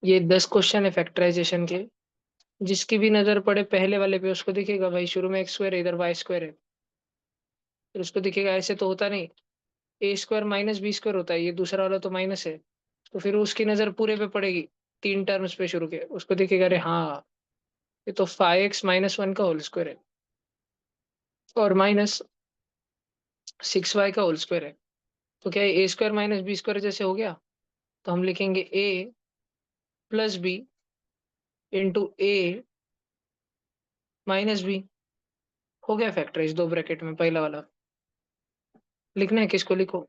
ये 10 क्वेश्चन है फैक्टराइजेशन के। जिसकी भी नजर पड़े पहले वाले पे उसको दिखेगा भाई शुरू में एक्स स्क्वायर है, इधर वाई स्क्वायर है। फिर उसको दिखेगा ऐसे तो होता नहीं, ए स्क्वायर माइनस बी स्क्वायर होता है, ये दूसरा वाला तो माइनस है। तो फिर उसकी नजर पूरे पे पड़ेगी, तीन टर्म्स पे शुरू के, उसको दिखेगा अरे हाँ, ये तो 5x-1 का होल स्क्वायर है और माइनस 6y का होल स्क्वायर है। तो क्या ए स्क्वायर माइनस बी स्क्वायर जैसे हो गया? तो हम लिखेंगे ए प्लस बी इंटू ए माइनस बी। हो गया फैक्टराइज दो ब्रैकेट में पहला वाला। लिखना है किसको? लिखो।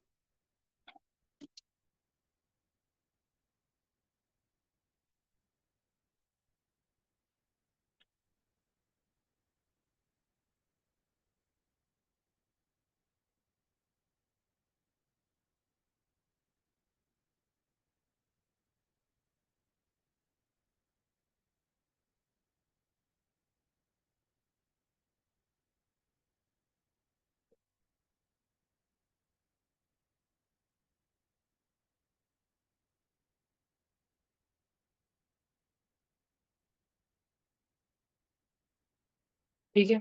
ठीक है,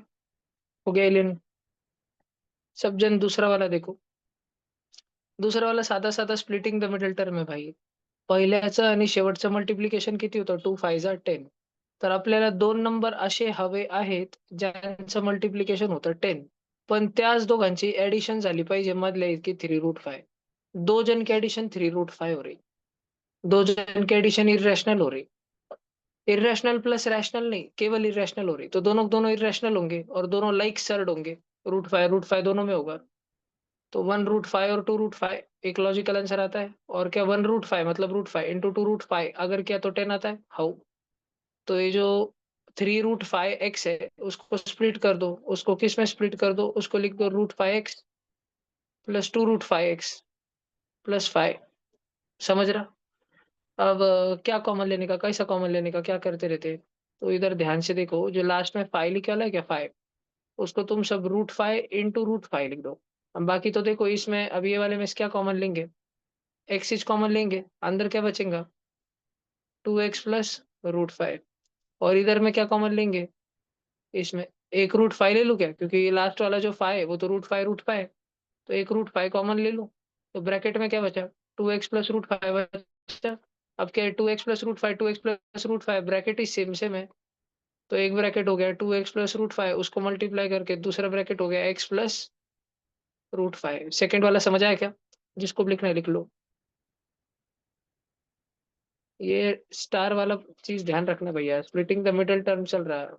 हो गया एलियन। सब जन दूसरा वाला देखो। दूसरा वाला साधा साधा स्प्लिटिंग द मिडल टर्म आहे भाई। पहिल्याचं आणि शेवटचं मल्टिप्लिकेशन किती होतं? 2 5 10। तर आपल्याला दोन नंबर असे हवे आहेत ज्यांचं मल्टिप्लिकेशन होतं 10, पण त्याच दोघांची ऍडिशन झाली पाहिजे मधल्या इतकी 3√5। दो जन की एडिशन 3√5 हो रही, दो जन की एडिशन इरेशनल हो रही। इरेशनल प्लस रैशनल नहीं, केवल इरेशनल हो रही, तो दोनों दोनों इरेशनल होंगे और दोनों लाइक सर्ड होंगे। √5 दोनों में होगा। तो 1√5 और 2√5 एक लॉजिकल आंसर आता है। और क्या 1√5 मतलब √5 इंटू 2√5 अगर किया तो 10 आता है। हाउ? तो ये जो 3√5x है उसको स्प्लिट कर दो, उसको किस में स्प्लिट कर दो? उसको लिख दो √5x प्लस 2√5x प्लस 5। समझ रहा? अब क्या कॉमन लेने का, कैसा कॉमन लेने का, क्या करते रहते हैं? तो इधर ध्यान से देखो, जो लास्ट में 5 लिखा है क्या 5, उसको तुम सब √5 इंटू √5 लिख दो। अब बाकी तो देखो, इसमें अब ये वाले में से क्या कॉमन लेंगे? एक्स इज कॉमन लेंगे, अंदर क्या बचेगा? 2x plus √5। और इधर में क्या कॉमन लेंगे? इसमें एक √5 ले लूं क्या, क्योंकि ये लास्ट वाला जो 5 है वो तो √5 है। तो एक √5 कॉमन ले लूं। तो ब्रैकेट में क्या बचा? 2x प्लस √5 बचा। अब क्या है? 2x plus √5, 2x plus √5 bracket ही सेम सेम है। तो एक ब्रैकेट हो गया 2x प्लस √5, उसको मल्टीप्लाई करके दूसरा ब्रैकेट हो गया x प्लस √5। सेकेंड वाला समझ आया क्या? जिसको भी लिखना है लिख लो। ये स्टार वाला चीज ध्यान रखना भैया, स्प्लिटिंग द मिडल टर्म चल रहा है।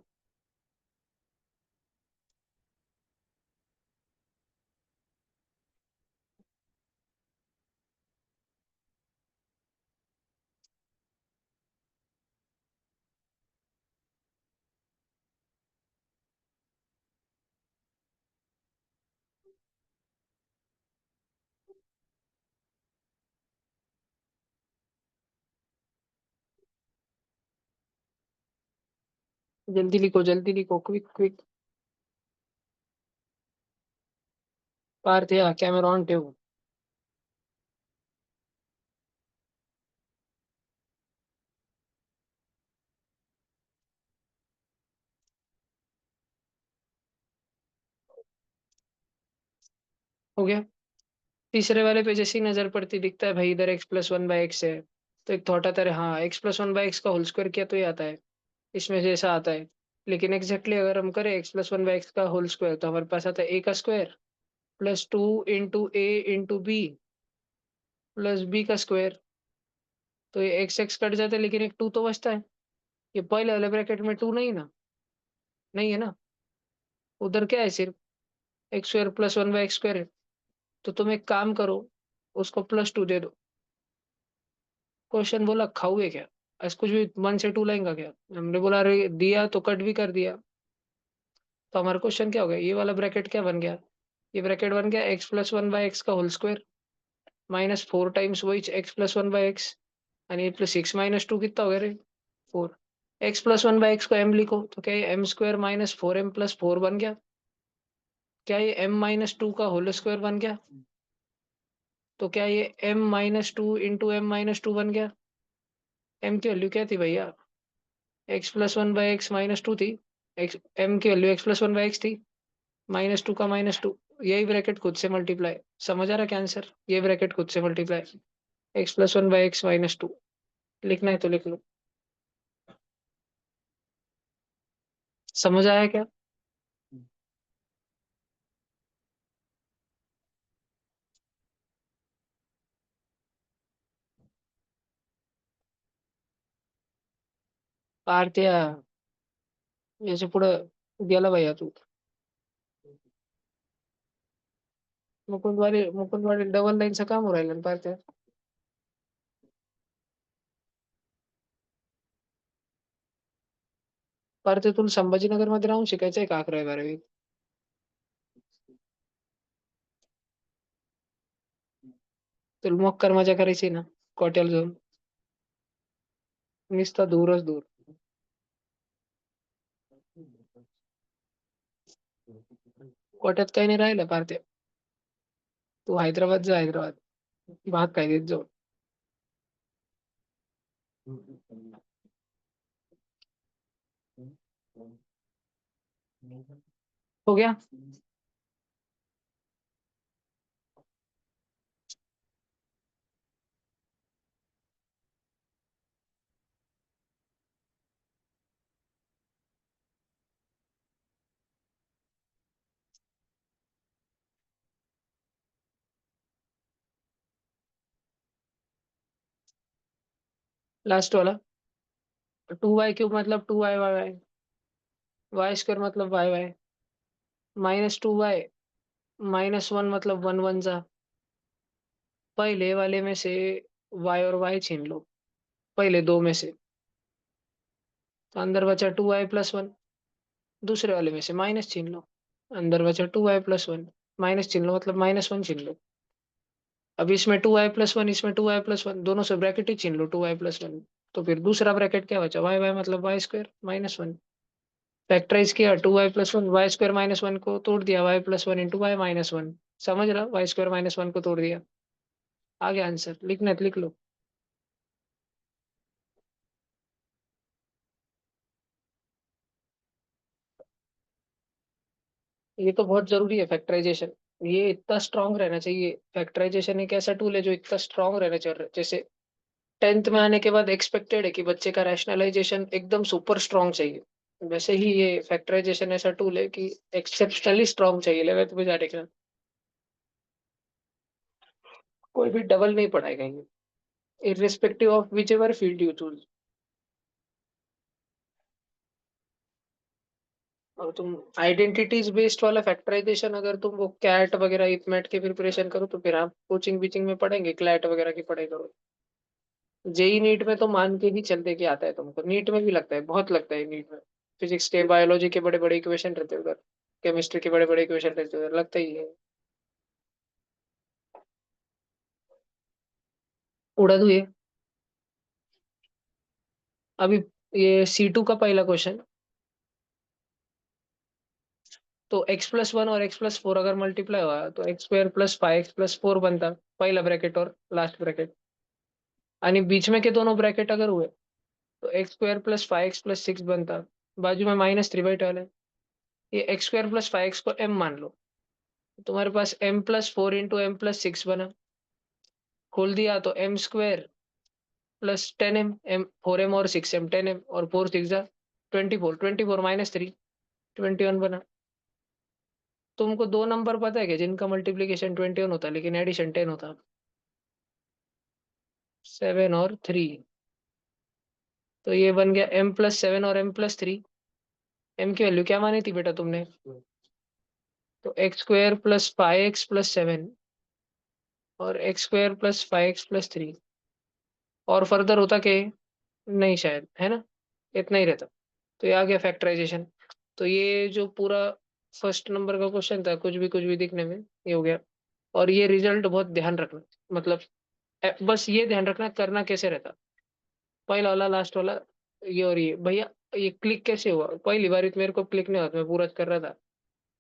जल्दी लिखो, क्विक क्विक। पार्थिया कैमरॉन टेव। हो गया। तीसरे वाले पे जैसी नजर पड़ती दिखता है भाई, इधर x+1/x है। तो एक थॉट आता है, हाँ x+1/x का होल स्क्वायर किया तो ये आता है, इसमें से ऐसा आता है। लेकिन एग्जैक्टली अगर हम करें x+1/x का होल स्क्वायर, तो हमारे पास आता है a का square plus 2 into a into b plus b का स्क्वायर। तो ये x कट जाता है, लेकिन एक 2 तो बचता है। ये पहले वाले ब्रैकेट में 2 नहीं ना, नहीं है ना। उधर क्या है? सिर्फ x² + 1/x² है। तो तुम एक काम करो, उसको +2 दे दो। क्वेश्चन बोला खाओगे क्या? ऐसा कुछ भी 1 से 2 लाएंगा क्या? हमने बोला अरे दिया तो कट भी कर दिया। तो हमारा क्वेश्चन क्या हो गया? ये वाला ब्रैकेट क्या बन गया? ये ब्रैकेट बन गया x+1/x का होल स्क्वायर माइनस 4 टाइम्स वही x+1/x। आणि प्लस 6 - 2 कितना हो गया रे? 4। x+1/x को m लिखो, तो क्या ये m² - 4m+4 बन गया? क्या ये m-2 का होल स्क्वायर बन गया? तो क्या ये m-2 इंटू m-2 बन गया? एम की वैल्यू क्या थी भैया? x+1/x -2 थी। एक्स एम की वैल्यू x+1/x थी, -2 का -2। यही ब्रैकेट खुद से मल्टीप्लाई। समझ आ रहा क्या आंसर? ये ब्रैकेट खुद से मल्टीप्लाई। x+1/x -2। लिखना है तो लिख लो। समझ आया क्या? पार्थिया, याच्या पुढं गेला भैया तू. मुकुंदवाडी डबल लाईनचं काम होऊ राहिलं ना पार्थिया. पार्थिया, तुला संभाजीनगर मध्ये राहून शिकायचंय का 11वी 12वी? तुला मोक्कर मजा करायची ना कॉटेल जाऊन? नुसता दूरच दूर. कोट्यात काही नाही राहिलं पार्थिया. तू हैदराबाद जा, हैदराबाद. भाग काय देत जाऊ. हो गया. लास्ट वाला. 2y³ मतलब 2y/y, y² मतलब y/y, -2y -1 मतलब 1 1 जा. पहले वाले में से y और y छीन लो, पहले दो में से. तो अंदर बचा 2y+1. दूसरे वाले में से माइनस छीन लो, अंदर बचा 2y+1. माइनस छीन लो मतलब -1 छीन लो. अब इसमें 2y+1, इसमें 2y+1, दोनों से ब्रैकेट ही छीन लो 2y+1. तो फिर दूसरा ब्रैकेट क्या बचा? y मतलब y² -1. फैक्टराइज किया 2y+1, y² -1 को तोड़ दिया, y+1 इंटू y-1. समझ रहा? y² -1 को तोड़ दिया. आ गया आंसर. लिखना है तो लिख लो. ये तो बहुत जरूरी है फैक्टराइजेशन. ये इतना स्ट्रांग रहना चाहिए. फैक्टराइजेशन एक ऐसा टूल है जो इतना स्ट्रांग रहना चाहिए. जैसे 10th में आने के बाद एक्सपेक्टेड है कि बच्चे का रैशनलाइजेशन एकदम सुपर स्ट्रांग चाहिए, वैसे ही ये फैक्टराइजेशन ऐसा टूल है कि एक्सेप्शनली स्ट्रांग चाहिए 11th में जाने के बाद. कोई भी डबल नहीं पढ़ाएगा ये, irrespective of which ever field you choose. और तुम आइडेंटिटीज बेस्ड वाला फैक्टराइजेशन अगर तुम वो कैट वगैरह इथमेट की प्रिपरेशन करो तो फिर आप कोचिंग बीचिंग में पढ़ेंगे, क्लैट वगैरह की पढ़ाई करो. जेई नीट में तो मान के ही चलते कि आता है तुमको. नीट में भी लगता है, बहुत लगता है नीट में. फिजिक्स के बायोलॉजी के बड़े बड़े इक्वेशन रहते हैं उधर, केमिस्ट्री के बड़े बड़े इक्वेशन रहते हैं उधर, लगता ही है. उड़ा दू ये. अभी ये C2 का पहला क्वेश्चन. तो x+1 और x+4 अगर मल्टीप्लाई हुआ तो x² + 5x+4 बनता, पहला ब्रैकेट और लास्ट ब्रैकेट. आणि बीच में के दोनों ब्रैकेट अगर हुए तो x² + 5x+6 बनता. बाजू में -3/12 है. ये x² + 5x को m मान लो. तुम्हारे पास m+4 इंटू m+6 बना. खोल दिया तो m² + 10m, m 4m और 6m, 10m और 4 6 जा 24, 24 -3 21 बना. तुमको दो नंबर पता है कि जिनका मल्टीप्लीकेशन 21 होता है लेकिन एडिशन 10 होता? 7 और 3. तो ये बन गया m+7 और m+3. m की वैल्यू क्या मानी थी बेटा तुमने? तो x² + 5x+7 और x² + 5x+3. और फर्दर होता के नहीं शायद, है ना? इतना ही रहता. तो ये आ गया फैक्टराइजेशन. तो ये जो पूरा फर्स्ट नंबर का क्वेश्चन था, कुछ भी दिखने में, ये हो गया. और ये रिजल्ट बहुत ध्यान रखना. मतलब बस ये ध्यान रखना करना कैसे रहता. पहला वाला, लास्ट वाला, ये और ये भैया. ये क्लिक कैसे हुआ? पहली बार मेरे को क्लिक नहीं हुआ था, मैं पूरा कर रहा था.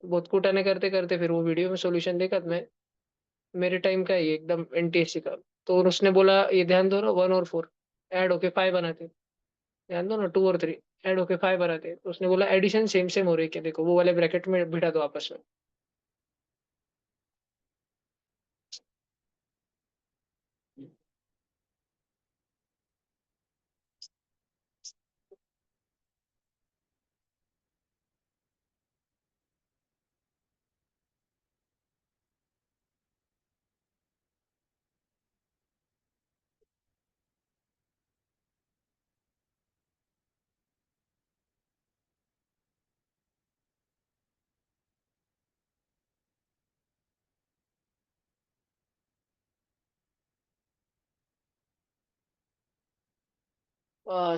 बहुत कुटाने करते करते फिर वो वीडियो में सॉल्यूशन देखा था मैं. मेरे टाइम का है ये एकदम NTSC का. तो उसने बोला ये ध्यान दो ना 1 और 4. ऐड होके 5 बनाते, ध्यान दो ना, 2 और 3 ऐड होके 5 बनाते, तो उसने बोला एडिशन सेम सेम हो रही है क्या, देखो वो वाले ब्रैकेट में बिठा दो आपस में।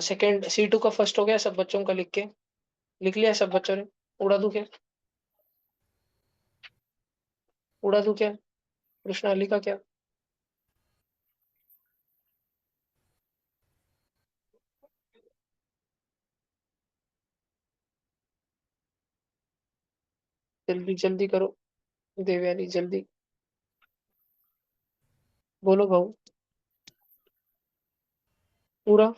सेकंड C2 का फर्स्ट हो गया सब बच्चों का, लिख के लिख लिया सब बच्चों ने? उड़ा दूं क्या? उड़ा दूं क्या? कृष्णा अली का क्या? जल्दी जल्दी करो, देवयानी जल्दी। बोलो भाऊ। पूरा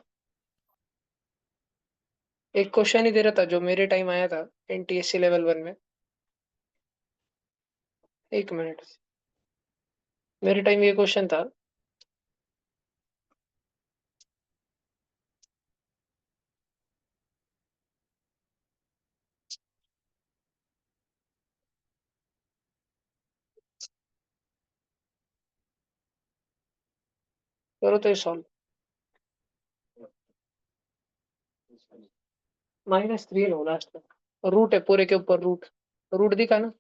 एक क्वेश्चन ही दे रहा था जो मेरे टाइम आया था NTSC लेवल 1 में। एक मिनट, मेरे टाइम ये क्वेश्चन था। करो तो ये सॉल्व। -3 लो लास्ट में, रूट है पूरे के ऊपर, रूट। रूट दिखा ना?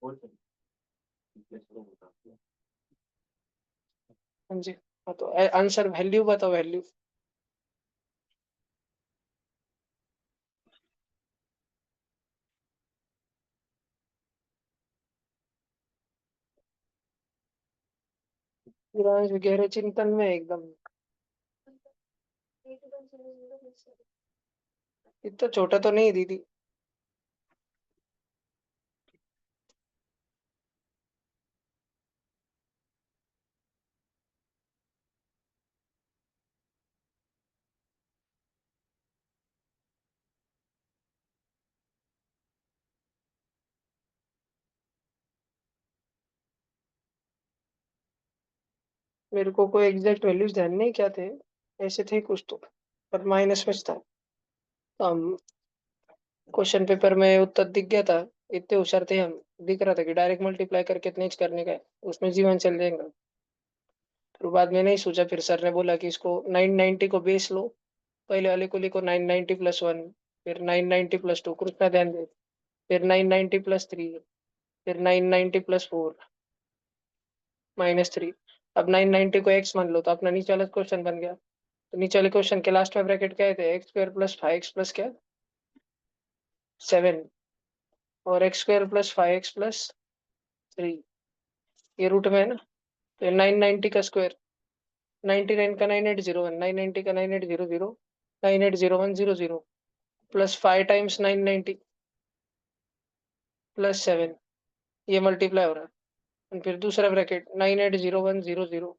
हाँ जी। हाँ तो आंसर वैल्यू बताओ, वैल्यू। गहरे चिंतन में एकदम। इतना छोटा तो नहीं दीदी। मेरे को कोई एग्जैक्ट वैल्यूज ध्यान नहीं क्या थे, ऐसे थे कुछ तो, पर माइनस में था। हम क्वेश्चन पेपर में उत्तर दिख गया था, इतने होशियार थे हम। दिख रहा था कि डायरेक्ट मल्टीप्लाई करके इतने ही करने का है, उसमें जीवन चल जाएगा। फिर बाद में नहीं सोचा, फिर सर ने बोला कि इसको 990 को बेस लो, पहले वाले को लिखो 990 + 1, फिर 990 + 2, कृष्णा ध्यान दे, फिर 990 + 3, फिर 990 + 4 -3। अब 990 को x मान लो तो अपना नीचे वाला क्वेश्चन बन गया। तो नीचे वाले क्वेश्चन के लास्ट में ब्रैकेट क्या थे, x² + 5x + क्या, 7, और x² + 5x + 3, ये रूट में है ना। तो 990 का स्क्वायर, 99 का 9801, 990 का 9800, 980100, +5 × 990 +7, ये मल्टीप्लाई हो रहा है। और फिर दूसरा ब्रैकेट 980100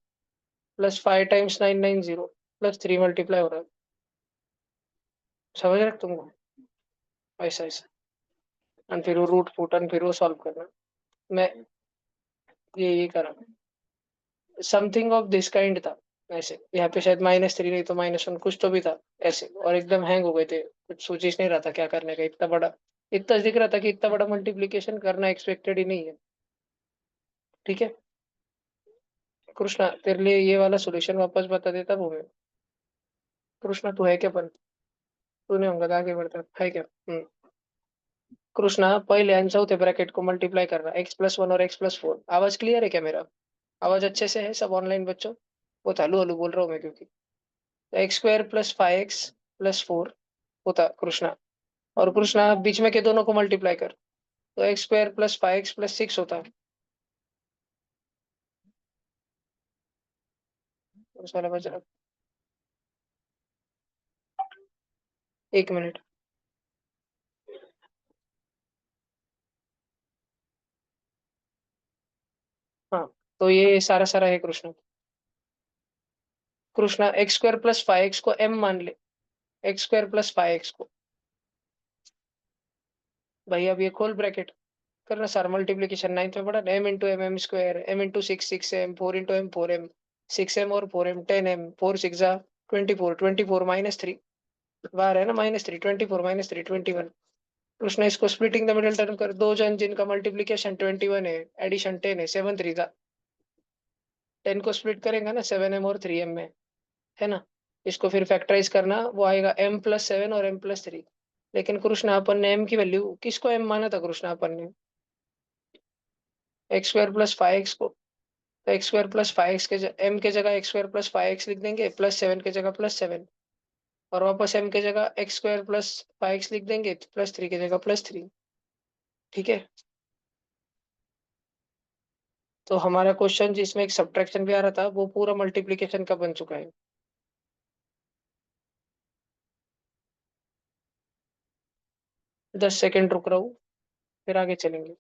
+5 × 990 +3 मल्टीप्लाई हो रहा है। समझ रहे हो तुमको? ऐसा ऐसा। और फिर वो रूट फूट, और फिर वो सॉल्व करना। मैं ये करा, समथिंग ऑफ दिस काइंड था। ऐसे यहाँ पे शायद -3 नहीं तो -1 कुछ तो भी था। ऐसे, और एकदम हैंग हो गए थे, कुछ सोच ही नहीं रहा था क्या करने का, इतना बड़ा। इतना दिख रहा था कि इतना बड़ा मल्टीप्लीकेशन करना एक्सपेक्टेड ही नहीं है। ठीक है कृष्णा, तेरे लिए ये वाला सॉल्यूशन वापस बता देता वो मैं। कृष्णा तू है क्या? पर तू नहीं होगा तो आगे बढ़ता है क्या? कृष्णा, पहले आंसर होते ब्रैकेट को मल्टीप्लाई करना, x + 1 और x + 4। आवाज क्लियर है क्या मेरा? आवाज अच्छे से है सब ऑनलाइन बच्चों? वो हलू हलू बोल रहा हूँ मैं क्योंकि। तो x² + 5x + 4 होता कृष्णा। और कृष्णा बीच में के दोनों को मल्टीप्लाई कर, तो x² + 5x + 6 होता है। उस वाला बच रहा। 1 मिनट। हाँ, तो ये सारा सारा है कृष्णा। कृष्णा x² + 5x को m मान ले। x² + 5x को। भाई अब ये खोल ब्रैकेट करना सर, मल्टीप्लीकेशन नाइन्थ में पढ़ा ना, m × m m², m × 6 6m, 4 × m 4m, 6m और 4m 10m, 4 6 24, 24 -3 बाहर है ना, -3, 24 -3 21। कृष्णा इसको स्प्लिटिंग द मिडिल टर्म कर, दो जन जिनका मल्टीप्लीकेशन 21 है, एडिशन 10 है, 7 3 10 को स्प्लिट करेंगे ना 7m और 3m में, है ना। इसको फिर फैक्टराइज करना, वो आएगा m + 7 और m + 3। लेकिन कृष्णा अपन ने m की वैल्यू किसको m माना था कृष्णा अपन ने? x² + 5x को। तो x² + 5x के m के जगह x² + 5x लिख देंगे, +7 के जगह +7, और वापस m के जगह x² + 5x लिख देंगे, +3 की जगह +3। ठीक है। तो हमारा क्वेश्चन जिसमें एक सब्ट्रैक्शन भी आ रहा था, वो पूरा मल्टीप्लीकेशन का बन चुका है। 10 सेकेंड रुक रहा हूँ, फिर आगे चलेंगे।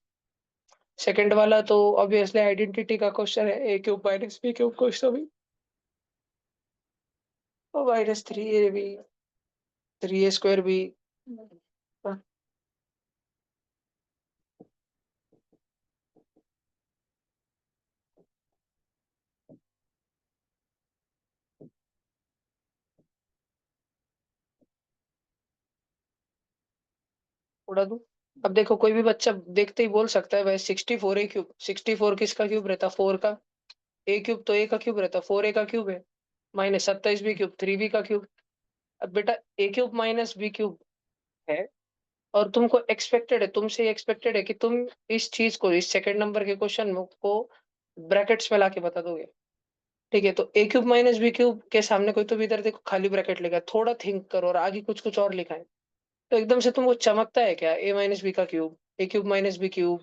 सेकंड वाला तो ऑब्वियसली आइडेंटिटी का क्वेश्चन है, a³ - b³ क्वेश्चन भी, और -3ab 3a² b। हाँ, उड़ा दूं? अब देखो कोई भी बच्चा देखते ही बोल सकता है भाई 64a³, 64 किसका क्यूब रहता? 4 का। a³ तो a का क्यूब रहता, 4a का क्यूब है, -27b³ 3b का क्यूब। अब बेटा a³ - b³ है, और तुमको एक्सपेक्टेड है, तुमसे एक्सपेक्टेड है कि तुम इस चीज को, इस सेकंड नंबर के क्वेश्चन को ब्रैकेट्स में लाके बता दोगे। ठीक है, तो a³ - b³ के सामने कोई तो भी इधर देखो खाली ब्रैकेट लेगा, थोड़ा थिंक करो और आगे कुछ कुछ और लिखा है, तो एकदम से तुमको चमकता है क्या? a - b का क्यूब, a³ - b³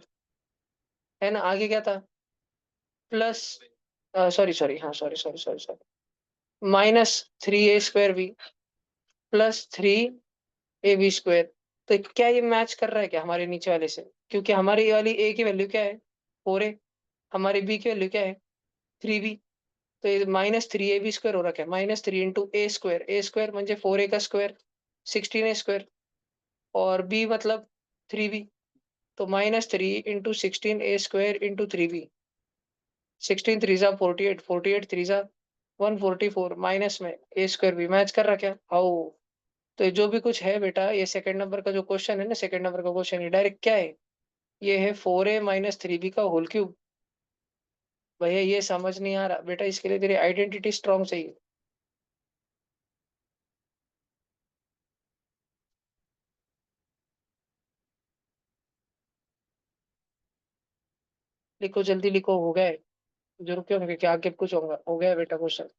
है ना। आगे क्या था? प्लस, सॉरी सॉरी, हाँ sorry sorry sorry sorry, -3a² b +3ab²। तो क्या ये मैच कर रहा है क्या हमारे नीचे वाले से? क्योंकि हमारी ये वाली a की वैल्यू क्या है? 4a। हमारी b की वैल्यू क्या है? 3b। तो ये -3ab² हो रखा है, -3 इंटू a², म्हणजे 4a का स्क्वायर, 16a², और b मतलब 3b। तो -3 into 16a² into 3b, 16 3 = 48, 48 3 144, minus में a²b मैच कर रहा क्या? हाउ? तो ये जो भी कुछ है बेटा, ये सेकंड नंबर का जो क्वेश्चन है ना, सेकंड नंबर का क्वेश्चन, ये डायरेक्ट क्या है? ये है 4a - 3b का होल क्यूब। भैया ये समझ नहीं आ रहा बेटा, इसके लिए तेरी आइडेंटिटी स्ट्रांग चाहिए। लिखो जल्दी लिखो, हो गया है। जो क्यों होंगे, क्या आगे कुछ होगा? हो गया बेटा क्वेश्चन।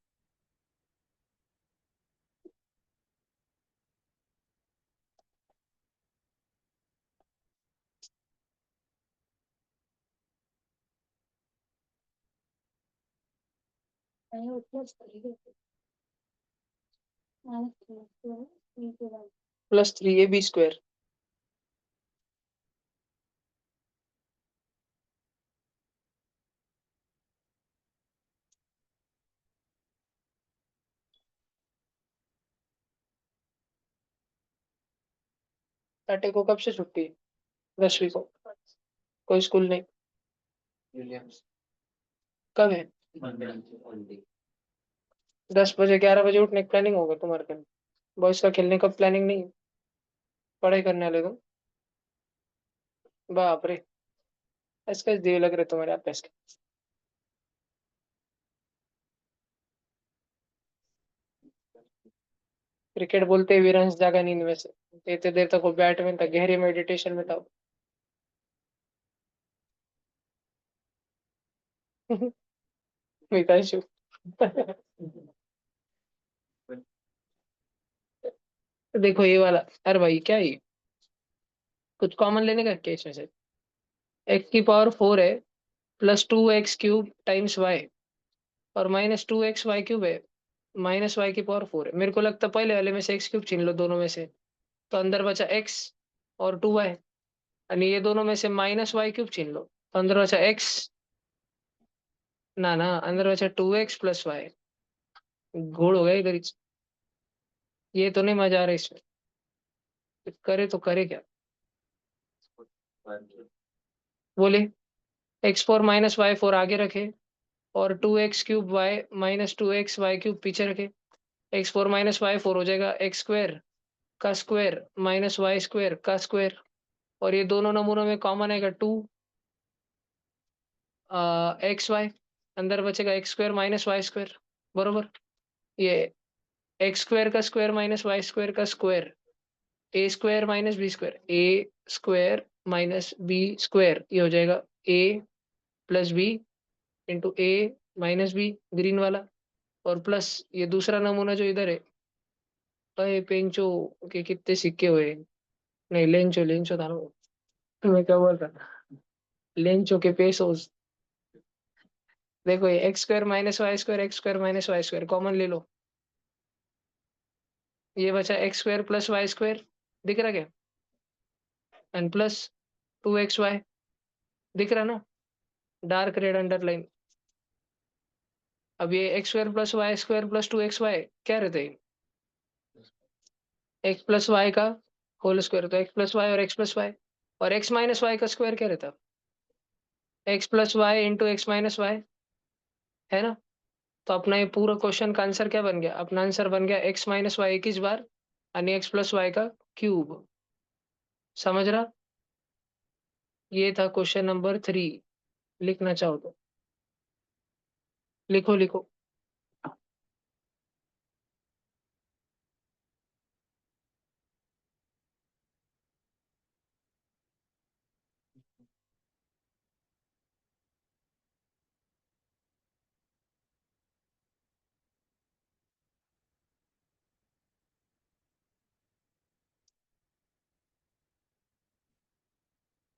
+3ab²। टाटे को कब से छुट्टी है? 10वीं को। कोई स्कूल नहीं। कब है? 10 बजे 11 बजे उठने की प्लानिंग होगा तुम्हारे दिन? बॉयज का खेलने का प्लानिंग नहीं है? पढ़ाई करने वाले तुम? बाप रे, ऐसे दिए लग रहे तुम्हारे आप पैसे। क्रिकेट बोलते ही वीरेंस जागा नींद में से, इतने देर तक वो बैट में था, गहरी मेडिटेशन में था। मिताशु। देखो ये वाला, अरे भाई क्या है ये? कुछ कॉमन लेने का क्या इसमें से? x⁴ है, +2x³ टाइम्स वाई, और -2xy³ है, -y⁴ है। मेरे को लगता है पहले वाले में से x³ छीन लो दोनों में से, तो अंदर बचा x और 2y। और ये दोनों में से -y³ छीन लो, तो अंदर बचा x। ना ना, अंदर बचा 2x + y। घोड़ हो गया इधर ही। ये तो नहीं मजा आ रहा इसमें। करे तो करे क्या? बोले x⁴ - y⁴ आगे रखे, और 2x³ y -2xy³ पीछे रखे। x⁴ - y⁴ हो जाएगा x² का स्क्वायर -y² का स्क्वायर। और ये दोनों नमूनों में कॉमन आएगा 2xy। अंदर बचेगा x² -y²। बरोबर। ये x² का स्क्वायर -y² का स्क्वायर, a² - b², ये हो जाएगा a + b × a - b, green वाला। और प्लस ये दूसरा नमूना जो इधर है, अरे पेंचो के कितने सिक्के हुए। नहीं, लेंचो लेंचो था ना वो। मैं क्या बोल रहा? लेंचो के पेसोस। देखो ये x² - y², कॉमन ले लो। ये बचा x² + y², दिख रहा क्या? एंड प्लस 2xy, दिख रहा ना, डार्क रेड अंडरलाइन। अब ये x² + y² + 2xy क्या रहते हैं? x + y का होल स्क्वायर, तो x + y और x + y। और x - y का स्क्वायर क्या रहता? x + y × x - y, है ना? तो अपना ये पूरा क्वेश्चन का आंसर क्या बन गया? अपना आंसर बन गया x - y 21 बार, यानी x + y का क्यूब। समझ रहा? ये था क्वेश्चन नंबर 3। लिखना चाहो तो लिखो लिखो।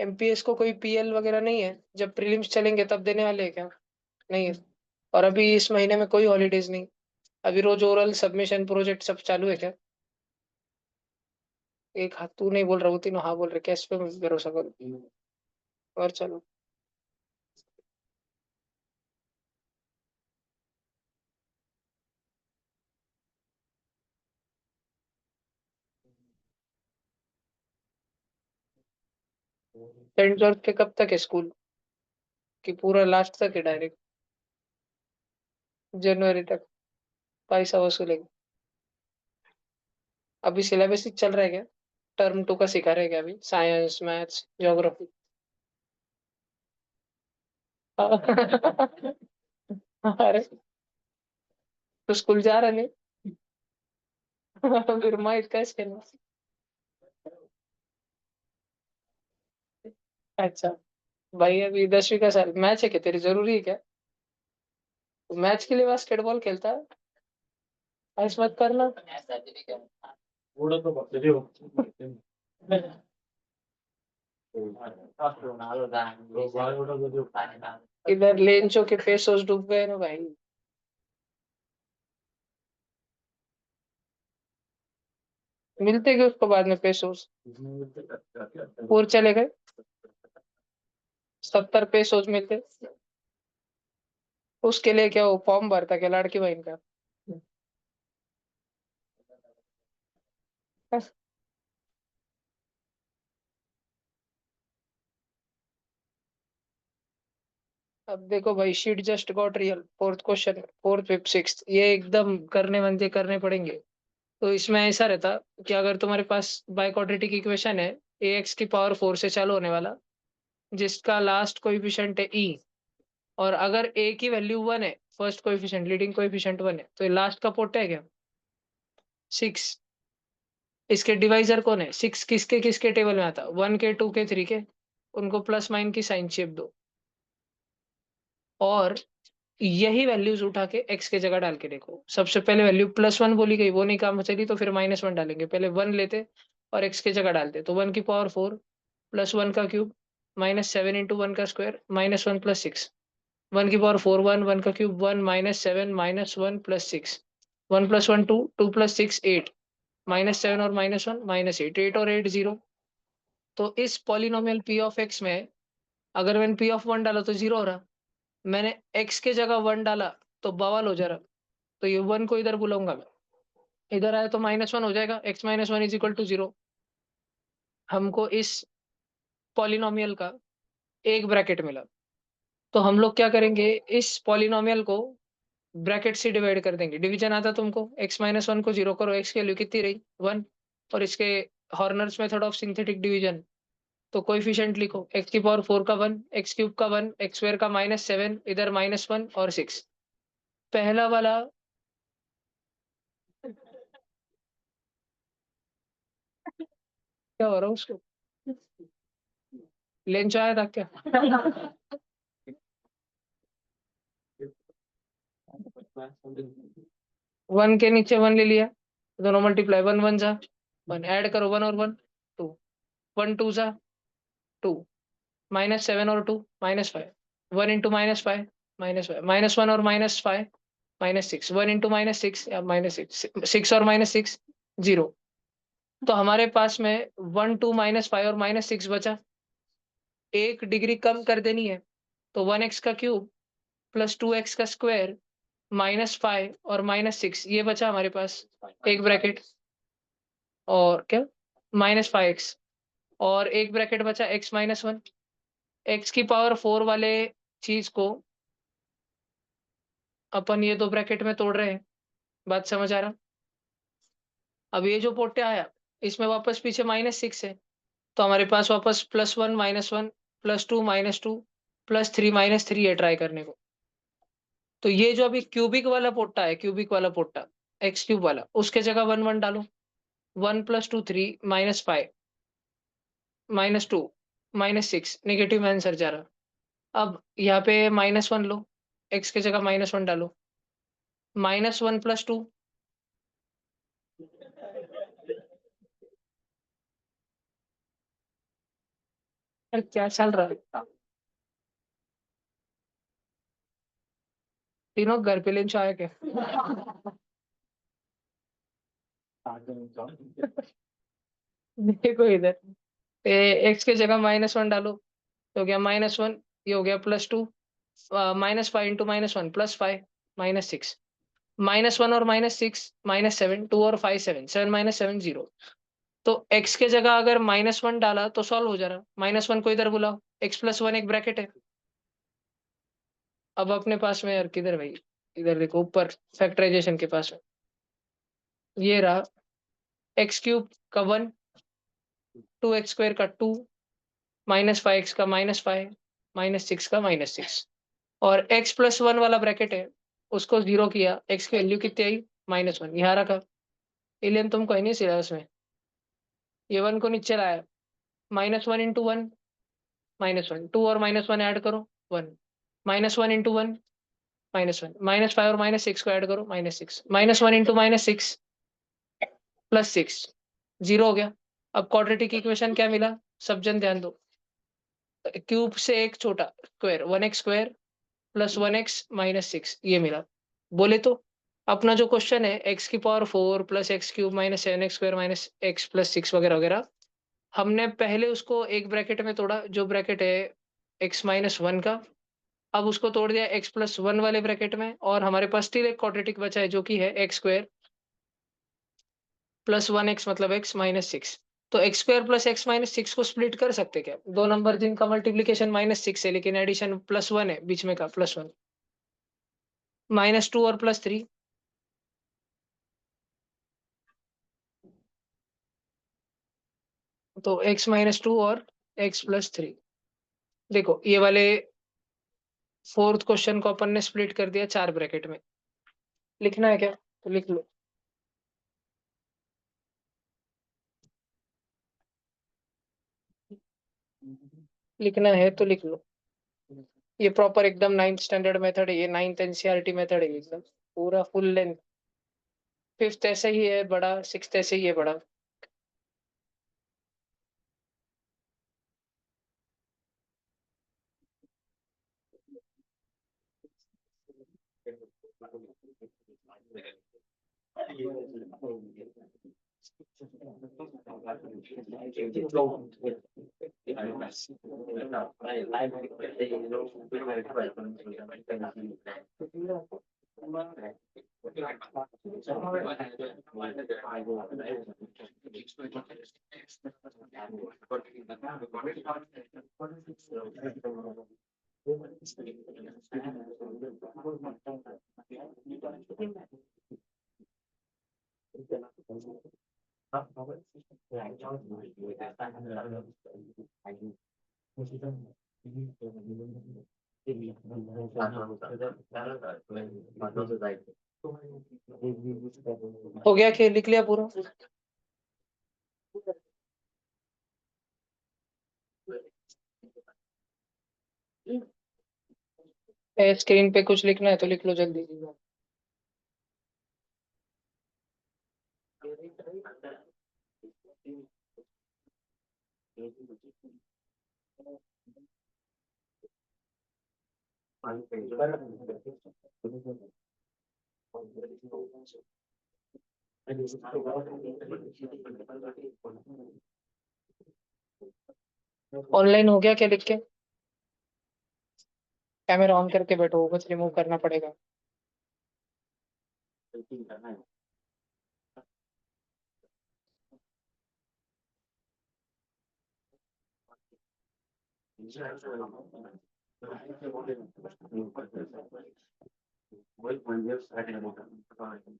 एमपीएस को कोई पीएल वगैरह नहीं है? जब प्रीलिम्स चलेंगे तब देने वाले हैं क्या? नहीं है। और अभी इस महीने में कोई हॉलीडेज नहीं? अभी रोज ओरल सबमिशन प्रोजेक्ट सब चालू है क्या? एक हाथ तू नहीं बोल रहा, वो तीनों हाँ बोल रहे, कैस पे मैं भरोसा करूँ? और चलो। टेंथ के कब तक है स्कूल? कि पूरा लास्ट तक है डायरेक्ट? जनवरी तक पैसा वसूलेंगे? अभी सिलेबस ही चल रहा है क्या? टर्म 2 का सिखा रहे हैं क्या अभी? Science, maths, geography? अरे तो स्कूल जा रहे नहीं? फिर माइट कैसे खेलना? अच्छा। भाई अभी 10वीं का साल, मैच है क्या तेरी? जरूरी है क्या? तो मैच के लिए बास्केटबॉल खेलता है? ऐसा मत करना। इधर लेंचो के पेसोस डूब गए ना भाई। मिलते गए उसको बाद में पेसोस। और चले गए। 70 पेसोस मिलते। उसके लिए क्या वो फॉर्म भरता क्या लड़की बहन का? अब देखो भाई, sheet just got real, fourth question, fourth fifth sixth, ये एकदम करने बनते करने पड़ेंगे। तो इसमें ऐसा रहता कि अगर तुम्हारे पास बाइक्वाड्रेटिक इक्वेशन है, ax⁴ से चालू होने वाला, जिसका लास्ट कोएफिशिएंट है e, और अगर a की वैल्यू 1 है, फर्स्ट कोएफिशिएंट लीडिंग कोएफिशिएंट 1 है, तो ये लास्ट का पोर्ट है क्या? 6। इसके डिवाइजर कौन है? 6 किसके किसके टेबल में आता? 1 के, 2 के, 3 के। उनको प्लस माइन की साइन शेप दो। और यही वैल्यूज उठा के एक्स के जगह डाल के देखो। सबसे पहले वैल्यू +1 बोली गई, वो नहीं काम चली तो फिर -1 डालेंगे। पहले 1 लेते और एक्स के जगह डालते, तो 1⁴ +1 का क्यूब -7 × 1 का स्क्वायर -1 + 6। 1⁴ 1, 1 का क्यूब 1 -7 -1 + 6। 1 + 1 2, 2 + 6 8, -7 और -1 -8, 8 और 8 0। तो इस पॉलिनोमियल पी ऑफ एक्स में अगर मैंने पी ऑफ 1 डाला तो 0 हो रहा, मैंने एक्स के जगह 1 डाला तो बवाल हो जा रहा। तो ये 1 को इधर बुलाऊंगा मैं, इधर आया तो -1 हो जाएगा, x - 1 = 0। हमको इस पॉलिनोमियल का एक ब्रैकेट मिला, तो हम लोग क्या करेंगे, इस पॉलिनोमियल को ब्रैकेट से डिवाइड कर देंगे। डिवीजन आता तुमको, x - 1 को 0 करो, x की वैल्यू कितनी रही 1, और इसके Horner's method of synthetic division, तो कोएफिशिएंट लिखो, x⁴ का 1, x³ का 1, x² का -7, इधर -1 और 6। पहला वाला क्या हो रहा है उसको, लेंच आया था क्या? 1 के नीचे 1 ले लिया, दोनों मल्टीप्लाई, 1 1 जा 1, ऐड करो 1 और 1 2, 1 2 जा 2, -7 और 2 -5, 1 इंटू -5 -5, -1 और -5 -6, 1 इंटू -6 या -6, 6 और -6 0। तो हमारे पास में 1 2 -5 और -6 बचा, एक डिग्री कम कर देनी है, तो 1 x का क्यूब +2 x का स्क्वायर -5 और -6 ये बचा हमारे पास, एक ब्रैकेट, और क्या -5x, और एक ब्रैकेट बचा x - 1। x⁴ वाले चीज को अपन ये दो ब्रैकेट में तोड़ रहे हैं, बात समझ आ रहा? अब ये जो पोटे आया, इसमें वापस पीछे -6 है, तो हमारे पास वापस +1 -1 +2 -2 +3 -3 है ट्राई करने को। तो ये जो अभी क्यूबिक वाला पोटा है, क्यूबिक वाला पोटा, x³ वाला, उसके जगह 1 1 डालो। 1 + 2 3 -5 -2 -6, नेगेटिव में आंसर जा रहा। अब यहाँ पे -1 लो, x के जगह -1 डालो, -1 + 2, यार क्या चल रहा है, तीनों घर पे लंच आया क्या? देखो इधर, एक्स के जगह -1 डालो, तो हो गया -1, ये हो गया +2, -5 इंटू -1 +5 -6, -1 और -6 -7, 2 और 5 7, 7 -7 0। तो x के जगह अगर -1 डाला तो सॉल्व हो जा रहा, -1 को इधर बुलाओ, x + 1 एक ब्रैकेट है। अब अपने पास में यार किधर भाई, इधर देखो ऊपर फैक्टराइजेशन के पास में, ये रहा x³ का 1, 2 x² का 2, -5x का -5, -6 का -6, और x + 1 वाला ब्रैकेट है, उसको 0 किया, x की वैल्यू कितनी आई -1, यहाँ रखा। इलियन तुमको है नहीं सिलेबस में, ये 1 को नीचे लाया, -1 इंटू 1 -1, 2 और -1 ऐड करो 1, -1 इंटू 1 -1, -5 और -6 को ऐड करो -6, -1 इंटू -6 +6, 0 हो गया। अब क्वाड्रेटिक इक्वेशन क्या मिला, सब जन ध्यान दो, क्यूब से एक छोटा स्क्वायर 1x² +1x - 6 ये मिला। बोले तो अपना जो क्वेश्चन है x⁴ +x³ -7x² -x +6 वगैरह वगैरह, हमने पहले उसको एक ब्रैकेट में तोड़ा, जो ब्रैकेट है x - 1 का, अब उसको तोड़ दिया x + 1 वाले ब्रैकेट में, और हमारे पास स्टिल एक क्वाड्रेटिक बचा है जो कि है x² +1x मतलब x - 6। तो x² x - 6 को स्प्लिट कर सकते क्या, दो नंबर जिनका मल्टीप्लीकेशन -6 है लेकिन एडिशन +1 है बीच में का +1, -2 और +3, तो x - 2 और x + 3। देखो ये वाले फोर्थ क्वेश्चन को अपन ने स्प्लिट कर दिया चार ब्रैकेट में, लिखना है क्या तो लिख लो, लिखना है तो लिख लो। ये प्रॉपर एकदम 9th स्टैंडर्ड मेथड है, ये 9th एनसीईआरटी मेथड है एकदम, पूरा फुल लेंथ। 5th ऐसे ही है बड़ा, 6th ऐसे ही है बड़ा। हो गया, खेल लिख लिया पूरा। स्क्रीन पे कुछ लिखना है तो लिख लो जल्दी। ऑनलाइन हो गया क्या लिख के? कैमरा ऑन करके बैठो, वो बस रिमूव करना पड़ेगा।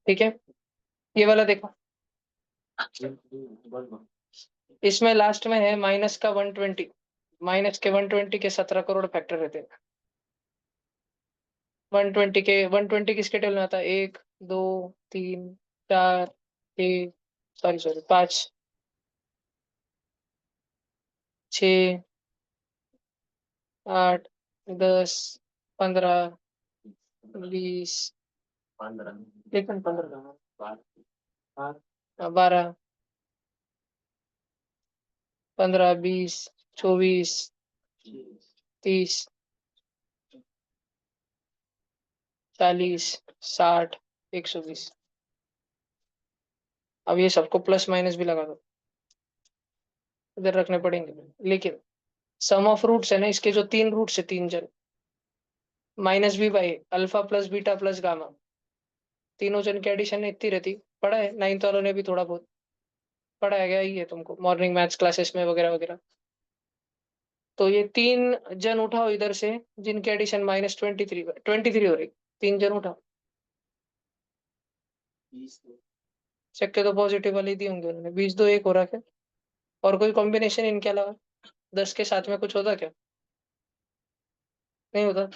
ठीक है, ये वाला देखो, इसमें लास्ट में है माइनस का 120। माइनस के 120 के 17 करोड़ फैक्टर रहते हैं। 120 किसके टेबल में आता है? 1, 2, 3, 4, 6, सॉरी सॉरी 5, 6, 8, 10, 15, 20, लेकिन 15, 12, 15, 20, 24, 30, 40, 60, 120। अब ये सबको प्लस माइनस भी लगा दो, इधर रखने पड़ेंगे। लेकिन सम ऑफ रूट्स है ना इसके, जो 3 रूट्स है, 3 जन, minus B by alpha plus beta plus gamma, तीनों जन की एडिशन इतनी रहती। पढ़ा है 9th वालों ने भी थोड़ा बहुत पढ़ाया गया ही है तुमको मॉर्निंग मैथ्स क्लासेस में वगैरह वगैरह। तो ये 3 जन उठाओ इधर से, जिनकी एडिशन -23 हो रही। 3 जन उठाओ, चक्के तो पॉजिटिव वाले दिए होंगे उन्होंने। 20 दो 1 हो रहा है। और कोई कॉम्बिनेशन इनके अलावा 10 के साथ में कुछ होता क्या? नहीं होता।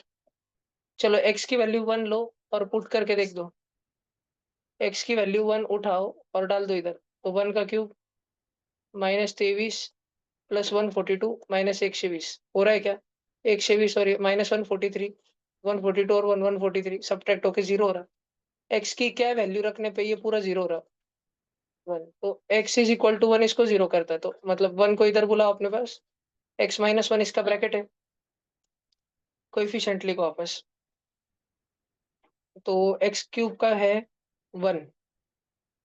चलो एक्स की वैल्यू 1 लो और पुट करके देख दो। एक्स की वैल्यू 1 उठाओ और डाल दो इधर, तो 1 का क्यूब -23 प्लस 142 -120 हो रहा है क्या? 120 और -143, 142 और 143 सब्ट्रैक्ट होके 0 हो रहा है। एक्स की क्या वैल्यू रखने पे ये पूरा 0 हो रहा है? 1। तो x इज इक्वल टू 1 इसको 0 करता है, तो मतलब 1 को इधर बुलाओ अपने पास। x-1 इसका ब्रैकेट है, कोएफिशिएंट लिखो वापस। तो एक्स क्यूब का है 1,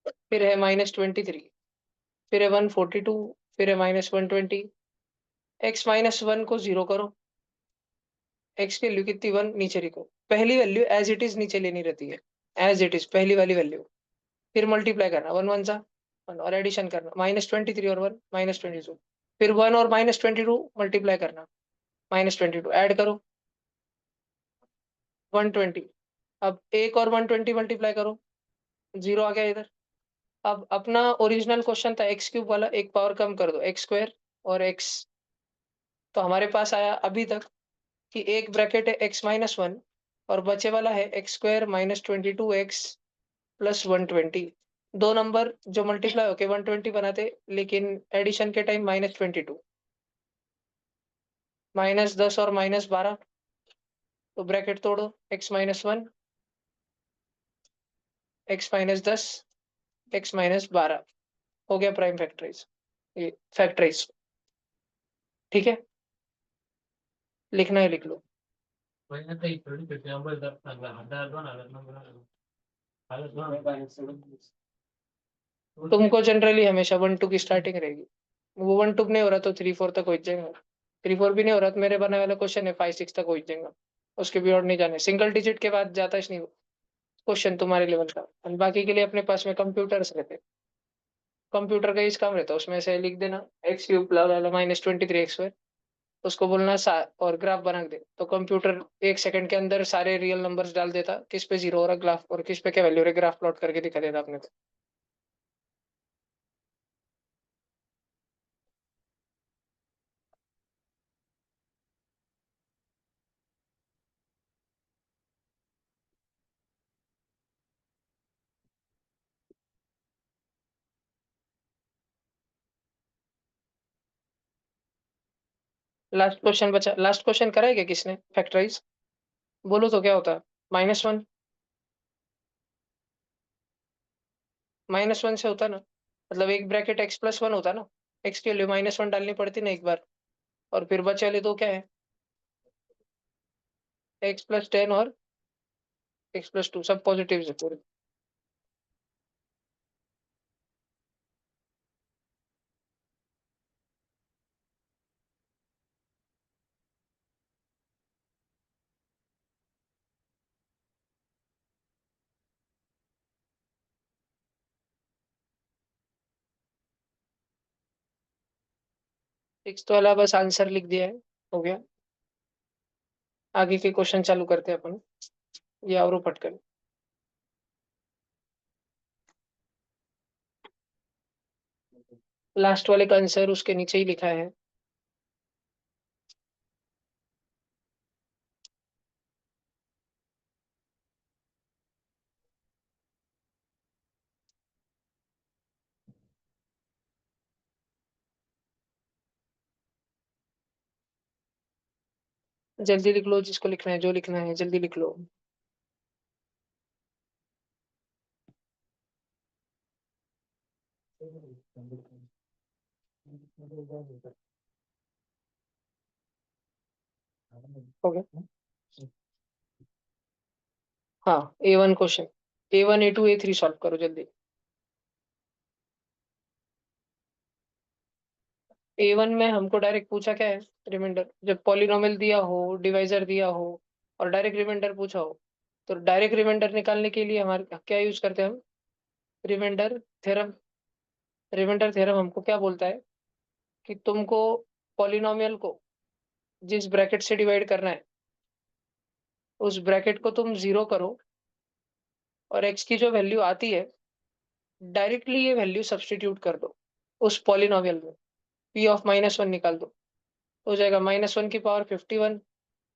फिर है -23, फिर है 142, फिर है -120। x-1 को 0 करो। एक्स की वैल्यू कितनी? 1 नीचे लिखो। पहली वैल्यू एज इट इज नीचे लेनी रहती है, एज इट इज पहली वाली वैल्यू। फिर मल्टीप्लाई करना, 1 1 सा 1, और एडिशन करना -23 और 1 -22। फिर 1 और -22 मल्टीप्लाई करना, -22 ऐड करो 120। अब एक और 120 मल्टीप्लाई करो, 0 आ गया इधर। अब अपना ओरिजिनल क्वेश्चन था एक्स क्यूब वाला, एक पावर कम कर दो, x² और x। तो हमारे पास आया अभी तक कि एक ब्रैकेट है x-1 और बचे वाला है x² -22x प्लस 120। दो नंबर जो मल्टीप्लाई होके 120 बनाते, लेकिन एडिशन के टाइम -22, -10 और -12, तो ब्रैकेट तोड़ो, x-1, x-10, x-12 हो गया प्राइम फैक्टराइज, ये फैक्टराइज। ठीक है, लिखना है लिख लो। तुमको जनरली हमेशा 1-2 की स्टार्टिंग रहेगी। वो 1-2 नहीं हो रहा तो 3-4 तक हो जाएगा। 3-4 भी नहीं हो रहा तो मेरे बनाने वाला क्वेश्चन है 5-6 तक हो जाएगा। उसके भी और नहीं जाने, सिंगल डिजिट के बाद जाता ही नहीं क्वेश्चन तुम्हारे लेवल का। और बाकी के लिए अपने पास में कंप्यूटर्स रहते, कंप्यूटर का इस काम रहता है, उसमें से लिख देना x³ -23x², उसको बोलना और ग्राफ बना के दे, तो कंप्यूटर 1 सेकंड के अंदर सारे रियल नंबर्स डाल देता, किस पे जीरो हो रहा ग्राफ और किस पे क्या वैल्यू हो रहा ग्राफ प्लॉट करके दिखा देता अपने को। लास्ट क्वेश्चन बचा, लास्ट क्वेश्चन कराएगा किसने फैक्टराइज? बोलो तो क्या होता है? -1, -1 से होता ना, मतलब एक ब्रैकेट x+1 होता ना, x के लिए -1 डालनी पड़ती ना एक बार, और फिर बचे वाले दो क्या है, x+10 और x+2, सब पॉजिटिव है पूरे। x तो अलावा बस आंसर लिख दिया है, हो गया। आगे के क्वेश्चन चालू करते हैं अपन, ये और पटकन। लास्ट वाले का आंसर उसके नीचे ही लिखा है। जल्दी लिख लो, जिसको लिखना है, जो लिखना है जल्दी लिख लो। हो गया। हाँ, A1 question, A1 A2 A3 solve करो जल्दी। A1 में हमको डायरेक्ट पूछा क्या है, रिमाइंडर, जब पॉलिनोमियल दिया हो, डिवाइजर दिया हो और डायरेक्ट रिमाइंडर पूछा हो, तो डायरेक्ट रिमाइंडर निकालने के लिए हमारे क्या यूज करते हैं हम? Remainder theorem. रिमाइंडर थ्योरम हमको क्या बोलता है कि तुमको पॉलिनोमियल को जिस ब्रैकेट से डिवाइड करना है, उस ब्रैकेट को तुम जीरो करो, और x की जो वैल्यू आती है, डायरेक्टली ये वैल्यू सब्सटीट्यूट कर दो उस पॉलिनोमियल में, p(-1) निकाल दो, हो जाएगा -1 की पावर 51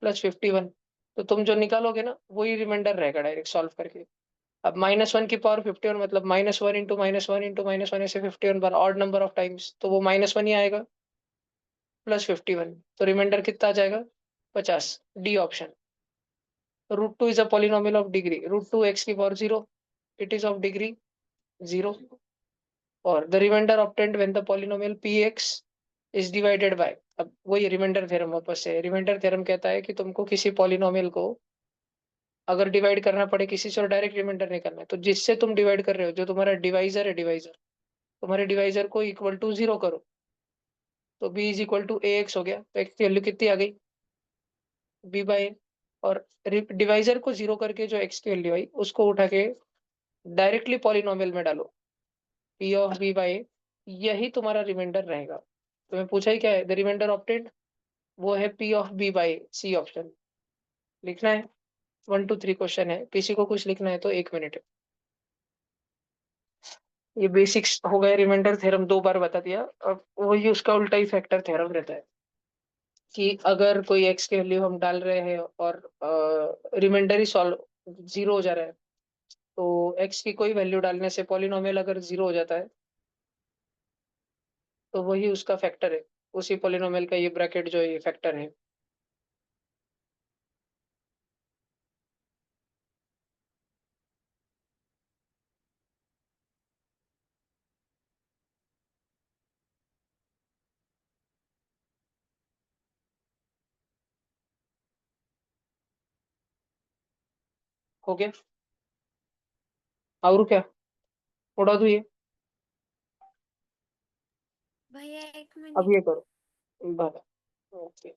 + 51। तो तुम जो निकालोगे ना वही रिमाइंडर रहेगा डायरेक्ट सॉल्व करके। अब -1 की पावर 51 मतलब -1 × -1 × -1 ऐसे 51 बार ऑड नंबर ऑफ टाइम्स, तो वो -1 ही आएगा, +51, तो रिमाइंडर कितना आ जाएगा? 50। D option. √2 is a polynomial of degree √2 x⁴, it is of degree 0, और the remainder obtained when the polynomial px is divided by. अब वही रिमाइंडर थ्योरम वापस से, रिमाइंडर थ्योरम कहता है कि तुमको किसी पॉलिनोमियल को अगर डिवाइड करना पड़े किसी से, और डायरेक्ट रिमाइंडर निकालना है, तो जिससे तुम डिवाइड कर रहे हो, जो तुम्हारा डिवाइजर है, डिवाइजर, तुम्हारे डिवाइजर को इक्वल टू 0 करो, तो b is equal to ax हो गया, तो x की वैल्यू कितनी आ गई? b/a। और डिवाइजर को 0 करके जो x की वैल्यू आई उसको उठा के डायरेक्टली पॉलिनोमियल में डालो, p(b/a), यही तुम्हारा रिमाइंडर रहेगा। तो मैं पूछा ही क्या है, द रिमाइंडर ऑब्टेन्ड, वो है p(b/a), सी ऑप्शन। लिखना है, 1 2 3 क्वेश्चन है, किसी को कुछ लिखना है तो 1 मिनट है। ये बेसिक्स हो गए, रिमाइंडर थ्योरम 2 बार बता दिया। अब वही उसका उल्टा ही फैक्टर थ्योरम रहता है कि अगर कोई एक्स की वैल्यू हम डाल रहे हैं और रिमाइंडर ही सॉल्व 0 हो जा रहा है, तो एक्स की कोई वैल्यू डालने से पॉलिनोमियल अगर 0 हो जाता है, तो वही उसका फैक्टर है, उसी पॉलिनोमियल का ये ब्रैकेट जो ये फैक्टर है। हो गया? और क्या? उड़ा दूं ये? भैया एक अब मिनट। ये करो। बस। ओके।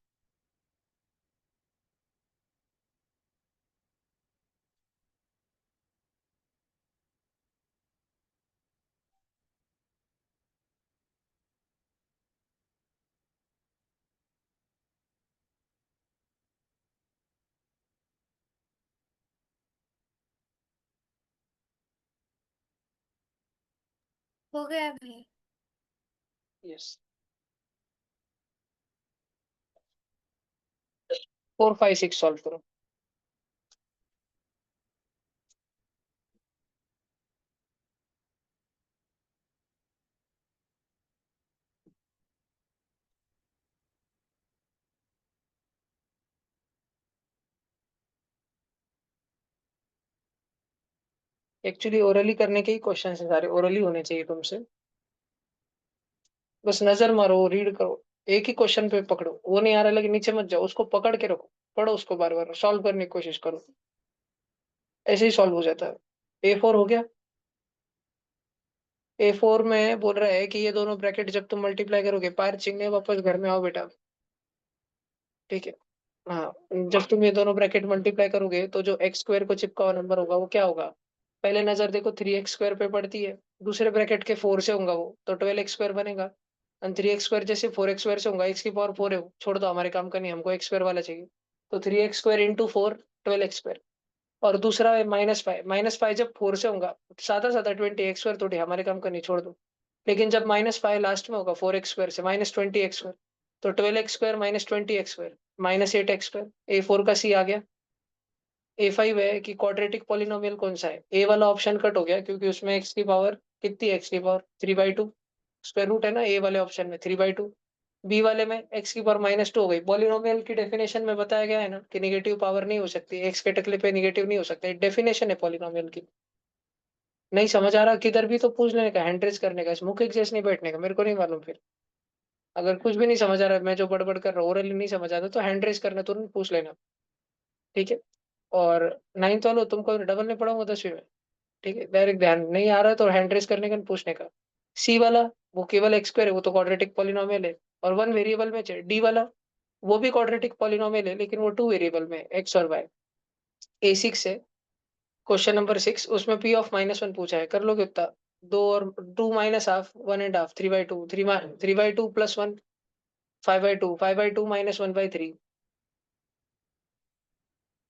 हो गया भैया। 4 5 6 सॉल्व करो। एक्चुअली ओरली करने के ही क्वेश्चन है सारे, ओरली होने चाहिए तुमसे। बस नजर मारो, रीड करो। एक ही क्वेश्चन पे पकड़ो, वो नहीं आ रहा लेकिन नीचे मत जाओ, उसको पकड़ के रखो। पढ़ो उसको, बार बार सॉल्व करने की कोशिश करो। ऐसे ही सॉल्व हो जाता है। A4 हो गया? A4 में बोल रहा है कि ये दोनों ब्रैकेट जब तुम मल्टीप्लाई करोगे, पार चिन्ह वापस घर में आओ बेटा। ठीक है। हाँ। जब तुम ये दोनों ब्रैकेट मल्टीप्लाई करोगे तो जो एक्स स्क्वायर को चिपका हुआ नंबर होगा वो क्या होगा? पहले नजर देखो, 3x स्क्वायर पे पड़ती है। दूसरे ब्रैकेट के 4 से होगा वो, तो 12x स्क्वायर बनेगा। और 3x स्क्वायर जैसे 4x स्क्वायर से होगा, x की पावर 4 है वो, छोड़ दो, हमारे काम का नहीं, हमको एक्स स्क्वायर वाला चाहिए। तो 3x square into 4, 12x square. और दूसरा है -5, -5 जब 4 से होगा, सादा सादा 20x स्क्वायर, थोड़ी हमारे काम का नहीं, छोड़ दो। लेकिन जब -5 लास्ट में होगा 4x स्क्वायर से, -20x स्क्वायर। तो 12x square -20x square -8x square. A4 का सी आ गया। A5 है कि क्वाड्रेटिक पॉलिनोमियल कौन सा है। ए वाला ऑप्शन कट हो गया क्योंकि उसमें एक्स की पावर कितनी है, x की पावर 3/2। स्क्वायर रूट है ना ए वाले ऑप्शन में, 3/2। बी वाले में x की पावर -2 हो गई। पॉलिनोमियल की डेफिनेशन में बताया गया है ना कि निगेटिव पावर नहीं हो सकती, एक्स के टकले पे निगेटिव नहीं हो सकता, डेफिनेशन है पॉलिनोमियल की। नहीं समझ आ रहा किधर भी तो पूछ लेने का, हैंड रेज करने का, मुख एक जैसे नहीं बैठने का, मेरे को नहीं मालूम फिर। अगर कुछ भी नहीं समझ आ रहा है, मैं जो बड़बड़ कर रहा हूँ ओरली नहीं समझ आता, तो हैंड रेज करना, तुरंत पूछ लेना। ठीक है। और नाइन्थ वालों, तुमको डबल नहीं पढ़ाऊंगा 10वीं में। ठीक है, डायरेक्ट ध्यान नहीं आ रहा है तो हैंड रेज करने का, पूछने का। सी वाला, वो केवल एक्स स्क्वायर है, वो तो क्वाड्रेटिक पॉलिनोमियल है और 1 वेरिएबल में चाहिए। डी वाला, वो भी क्वाड्रेटिक पॉलिनोमियल है लेकिन वो 2 वेरिएबल में, एक्स और वाई। A6 है, क्वेश्चन नंबर 6, उसमें P(-1) पूछा है, कर लोगे उतना? दो और 2 - ½ 1.5, 3/2, 3/2 +1, 5/2, 5/2 -1/3।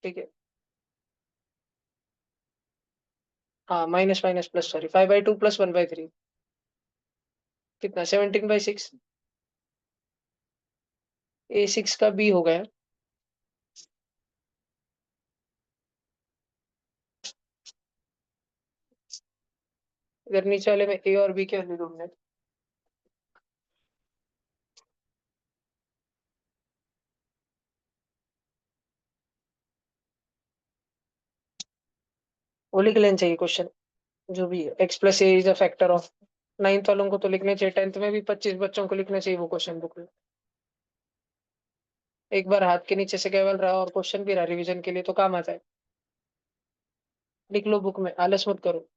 ठीक है। हाँ, माइनस माइनस प्लस, सॉरी, 5/2 +1/3। कितना? 17/6। A6 का बी हो गया। इधर नीचे वाले में ए और बी के वैल्यू ढूंढने। वो लिख लेना चाहिए क्वेश्चन, जो भी है, x + a is a factor of. Ninth वालों को तो लिखने चाहिए, 10th में भी 25 बच्चों को लिखना चाहिए वो क्वेश्चन बुक में। एक बार हाथ के नीचे से केवल रहा और क्वेश्चन भी रहा रिवीजन के लिए, तो काम आता है। लिख लो बुक में, आलस मत करो।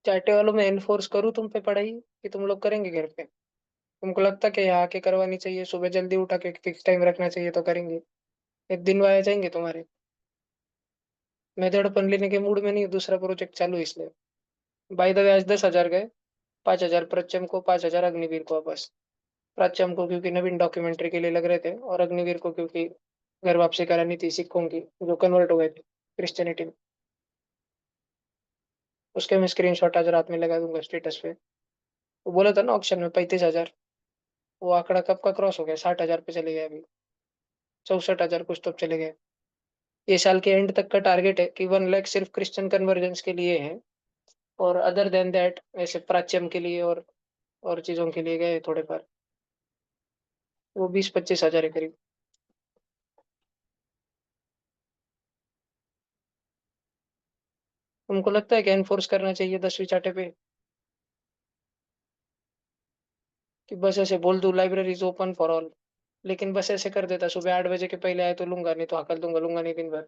चाटे वालों में एनफोर्स करूँ तुम पे पढ़ाई, कि तुम लोग करेंगे घर पे? तुमको लगता है कि यहाँ आके करवानी चाहिए, सुबह जल्दी उठा के फिक्स टाइम रखना चाहिए तो करेंगे? एक दिन वाया जाएंगे तुम्हारे। मेथड अपन लेने के मूड में नहीं, दूसरा प्रोजेक्ट चालू है इसलिए। बाय द वे आज 10,000 गए, 5,000 प्रचम को, 5,000 अग्निवीर को, बस। प्राच्यम को क्योंकि नवीन डॉक्यूमेंट्री के लिए लग रहे थे, और अग्निवीर को क्योंकि घर वापसी करानी थी सिखों की जो कन्वर्ट हो गए थे क्रिश्चियनिटी में। उसके मैं स्क्रीनशॉट आज रात में लगा दूंगा स्टेटस पे। वो बोला था ना ऑक्शन में 35,000, वो आंकड़ा कब का क्रॉस हो गया, 60,000 पे चले गए, अभी 64,000 कुछ तो चले गए। ये साल के एंड तक का टारगेट है कि 1 लाख सिर्फ क्रिश्चियन कन्वर्जन्स के लिए है, और अदर देन दैट ऐसे प्राच्यम के लिए और चीजों के लिए गए थोड़े पर, वो 20-25 हजार है करीब। तुमको लगता है कि एनफोर्स करना चाहिए 10वीं चार्टे पे, कि बस ऐसे बोल दूं लाइब्रेरीज ओपन फॉर ऑल, लेकिन बस ऐसे कर देता सुबह 8 बजे के पहले आए तो लूंगा, नहीं तो हकल दूंगा, लूंगा नहीं दिन भर।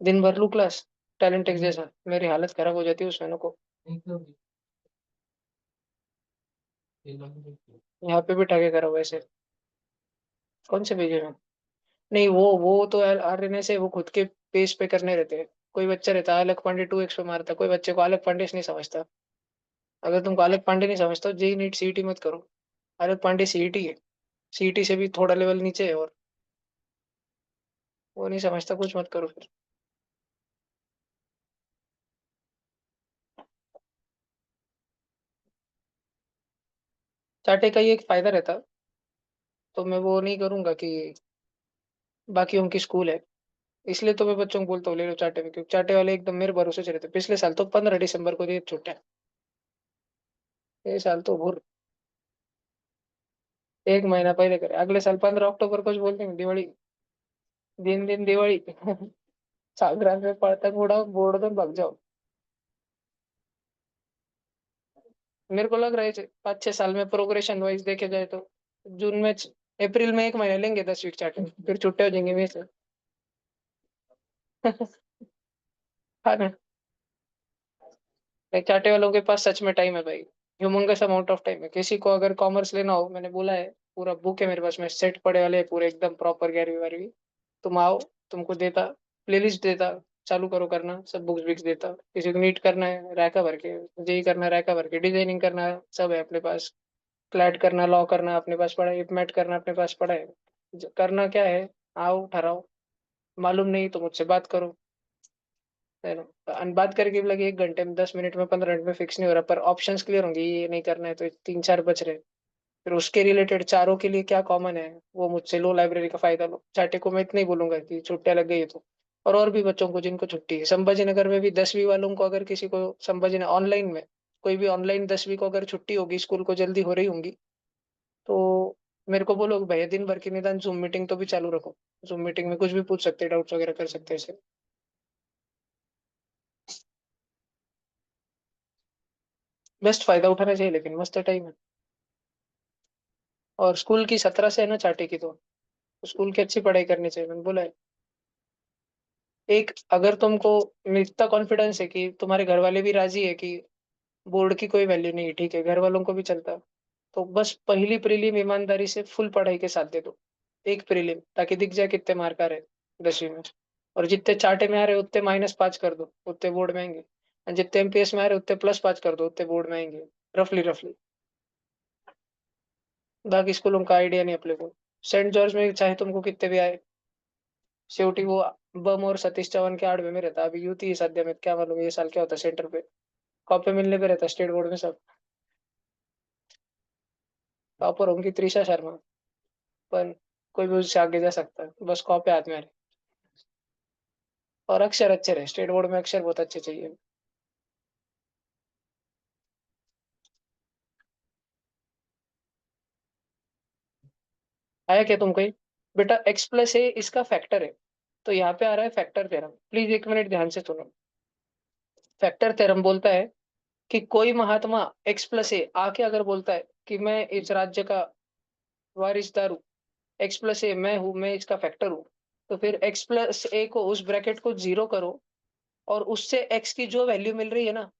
दिन भर लू क्लास, टैलेंट एक जैसा, मेरी हालत खराब हो जाती है उसमें को। यहाँ पे भी ठगे करो वैसे। कौन से भेजे में? नहीं, वो तो आरएनए से वो खुद के पेज पे करने रहते हैं। कोई बच्चा रहता है अलग पांडे 2x पे मारता है, कोई बच्चे को अलग पांडे से नहीं समझता। अगर तुमको अलग पांडे नहीं समझता जेई नीट सीईटी मत करो। अलग पांडे सीईटी है, सीईटी से भी थोड़ा लेवल नीचे है, और वो नहीं समझता कुछ मत करो फिर। चाटे का ये एक फायदा रहता, तो मैं वो नहीं करूंगा कि बाकी उनकी स्कूल है, इसलिए तो मैं बच्चों को बोलता हूँ ले लो चाटे में, क्योंकि चाटे वाले एकदम मेरे भरोसे से रहते। पिछले साल तो 15 दिसंबर को दिए छुट्टियां, ये साल तो भूर 1 महीना पहले करे, अगले साल 15 अक्टूबर को बोल देंगे दिवाली, दिन दिन दिवाली। संक्रांत में पतंग उड़ाओ, बोर्ड दो, भाग जाओ। मेरे को लग रहा है 5-6 साल में प्रोग्रेशन वाइज देखे जाए तो जून में अप्रैल में 1 महीना लेंगे 10 वीक चार्ट में, फिर छुट्टे हो जाएंगे वैसे। हाँ ना। नहीं, चाटे वालों के पास सच में टाइम है भाई, ह्यूमंगस अमाउंट ऑफ टाइम है। किसी को अगर कॉमर्स लेना हो, मैंने बोला है, पूरा बुक है मेरे पास में, सेट पड़े वाले हैं पूरे एकदम प्रॉपर 11वीं 12वीं। तुम आओ, तुमको देता, प्लेलिस्ट देता, चालू करो करना, सब बुक्स बिक्स देता। किसी को नीट करना है रैका भर के, जेई करना है रैका भर के, डिजाइनिंग करना है सब है अपने पास, क्लैट करना, लॉ करना अपने पास पड़ा है, इपमेट करना अपने पास पड़ा है। करना क्या है, आओ ठहराओ, मालूम नहीं तो मुझसे बात करो, है ना। बात करके भी लगे 1 घंटे में, 10 मिनट में, 15 मिनट में फिक्स नहीं हो रहा, पर ऑप्शंस क्लियर होंगे, ये नहीं करना है तो 3-4 बच रहे। फिर उसके रिलेटेड चारों के लिए क्या कॉमन है, वो मुझसे लो, लाइब्रेरी का फायदा लो। चाटे को मैं इतना ही बोलूंगा कि छुट्टियां लग गई है तो, और भी बच्चों को जिनको छुट्टी है, संभाजी नगर में भी 10वीं वालों को, अगर किसी को संभाजी ऑनलाइन में, कोई भी ऑनलाइन 10वीं को अगर छुट्टी होगी, स्कूल को जल्दी हो रही होंगी, तो मेरे को बोलो कि भैया दिन भर की निदान जूम मीटिंग तो भी चालू रखो। जूम मीटिंग में कुछ भी पूछ सकते हैं, डाउट्स वगैरह कर सकते हैं इसे। बेस्ट फायदा उठाना चाहिए, लेकिन मस्त टाइम है। और स्कूल की 17 से है ना चाटे की, तो स्कूल की अच्छी पढ़ाई करनी चाहिए, मैंने बोला है। एक अगर तुमको इतना कॉन्फिडेंस है कि तुम्हारे घर वाले भी राजी है कि बोर्ड की कोई वैल्यू नहीं है, ठीक है, घर वालों को भी चलता, तो बस पहली प्रीलिम ईमानदारी से फुल पढ़ाई के साथ दे दो। एक प्रीलिम, ताकि दिख जाए कितने मार्क आ रहे 10वीं में। और जितने चार्टे में आ रहे उतने -5 कर दो, उतने बोर्ड में आएंगे। और जितने एमपीएस में आ रहे उतने +5 कर दो, उतने बोर्ड में आएंगे। रफली रफली। बाकी स्कूलों का आइडिया नहीं अपने को। सेंट जॉर्ज में चाहे तुमको कितने भी आए, सेवटी वो बम और सतीश चौहान के आड़ में रहता। अभी यूथ ही सद्य में, क्या मालूम ये साल क्या होता है सेंटर पे, कॉपी मिलने पे रहता स्टेट बोर्ड में सब। टॉपर होंगी त्रिशा शर्मा, पर कोई भी उससे आगे जा सकता है, बस कॉपी हाथ में आ रही। और अक्षर अच्छे रहे, स्टेट बोर्ड में अक्षर बहुत अच्छे चाहिए। आया क्या तुमको ये? बेटा x+a इसका फैक्टर है, तो यहाँ पे आ रहा है फैक्टर थ्योरम, प्लीज 1 मिनट ध्यान से सुनो। फैक्टर थ्योरम बोलता है कि कोई महात्मा x+a आके अगर बोलता है कि मैं इस राज्य का वारिसदार हूँ, x+a मैं हूँ, मैं इसका फैक्टर हूँ, तो फिर x+a को, उस ब्रैकेट को 0 करो, और उससे x की जो वैल्यू मिल रही है ना,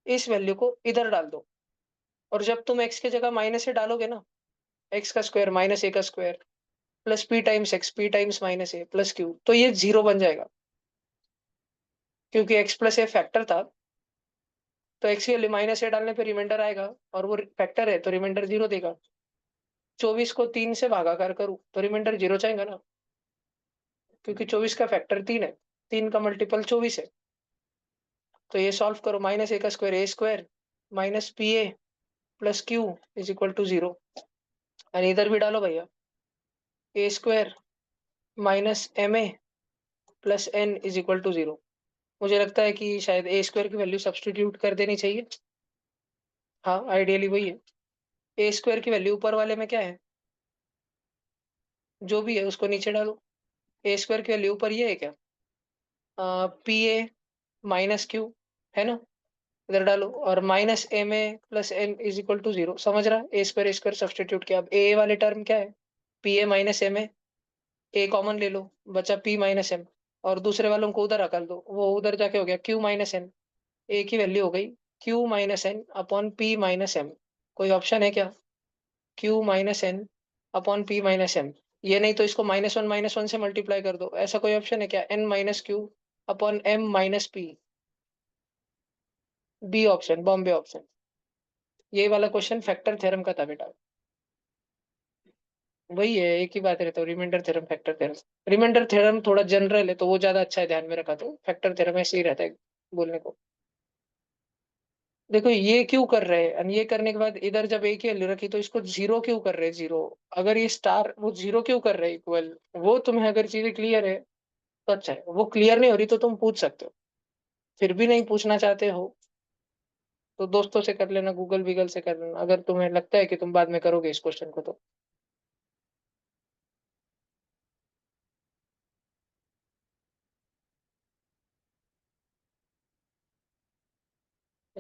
इस वैल्यू को इधर डाल दो। और जब तुम x की जगह माइनस से डालोगे ना, x का स्क्वायर -a का square plus p times x, p times -a plus q, तो ये 0 बन जाएगा, क्योंकि x+a फैक्टर था। तो एक्स की वैल्यू -a डालने पे रिमाइंडर आएगा, और वो फैक्टर है तो रिमाइंडर 0 देगा। 24 को 3 से भागाकार करूँ तो रिमाइंडर 0 जाएगा ना, क्योंकि 24 का फैक्टर 3 है, 3 का मल्टीपल 24 है। तो ये सॉल्व करो, -a² -pa plus Q is equal to 0। और इधर भी डालो भैया, a² -ma plus n is equal to 0। मुझे लगता है कि शायद a² की वैल्यू सब्सटीट्यूट कर देनी चाहिए। हाँ, आइडियली वही है। a² की वैल्यू ऊपर वाले में क्या है, जो भी है उसको नीचे डालो। a² की वैल्यू ऊपर ये है क्या, pa माइनस क्यू, है ना, इधर डालो। और -ma plus n is equal to 0, समझ रहा, a² सब्सटीट्यूट किया। अब a वाले टर्म क्या है, pa -ma, a कॉमन ले लो, बचा p -m, और दूसरे वालों को उधर रखा दो, वो उधर जाके हो गया q -n। a की वैल्यू हो गई q -n upon p -m। कोई ऑप्शन है क्या, q -n upon p -m? ये नहीं तो इसको -1 से मल्टीप्लाई कर दो, ऐसा कोई ऑप्शन है क्या, n-q upon m-p? B option, बॉम्बे ऑप्शन। ये वाला क्वेश्चन फैक्टर थ्योरम का था बेटा। वही है, एक ही बात रहता है, remainder theorem, factor theorem. Remainder theorem थोड़ा जनरल है तो वो ज्यादा अच्छा है, ध्यान में रखा, तो फैक्टर थ्योरम ऐसे ही रहता है बोलने को। देखो ये क्यों कर रहे हैं, और ये करने के बाद इधर जब एक ही वैल्यू रखी तो इसको 0 क्यों कर रहे हैं, 0? अगर ये स्टार, वो 0 क्यों कर रहे हैं इक्वल, वो तुम्हें अगर चीजें क्लियर है तो अच्छा है। वो क्लियर नहीं हो रही तो तुम पूछ सकते हो, फिर भी नहीं पूछना चाहते हो तो दोस्तों से कर लेना, गूगल वीगल से कर लेना, अगर तुम्हें लगता है कि तुम बाद में करोगे इस क्वेश्चन को तो।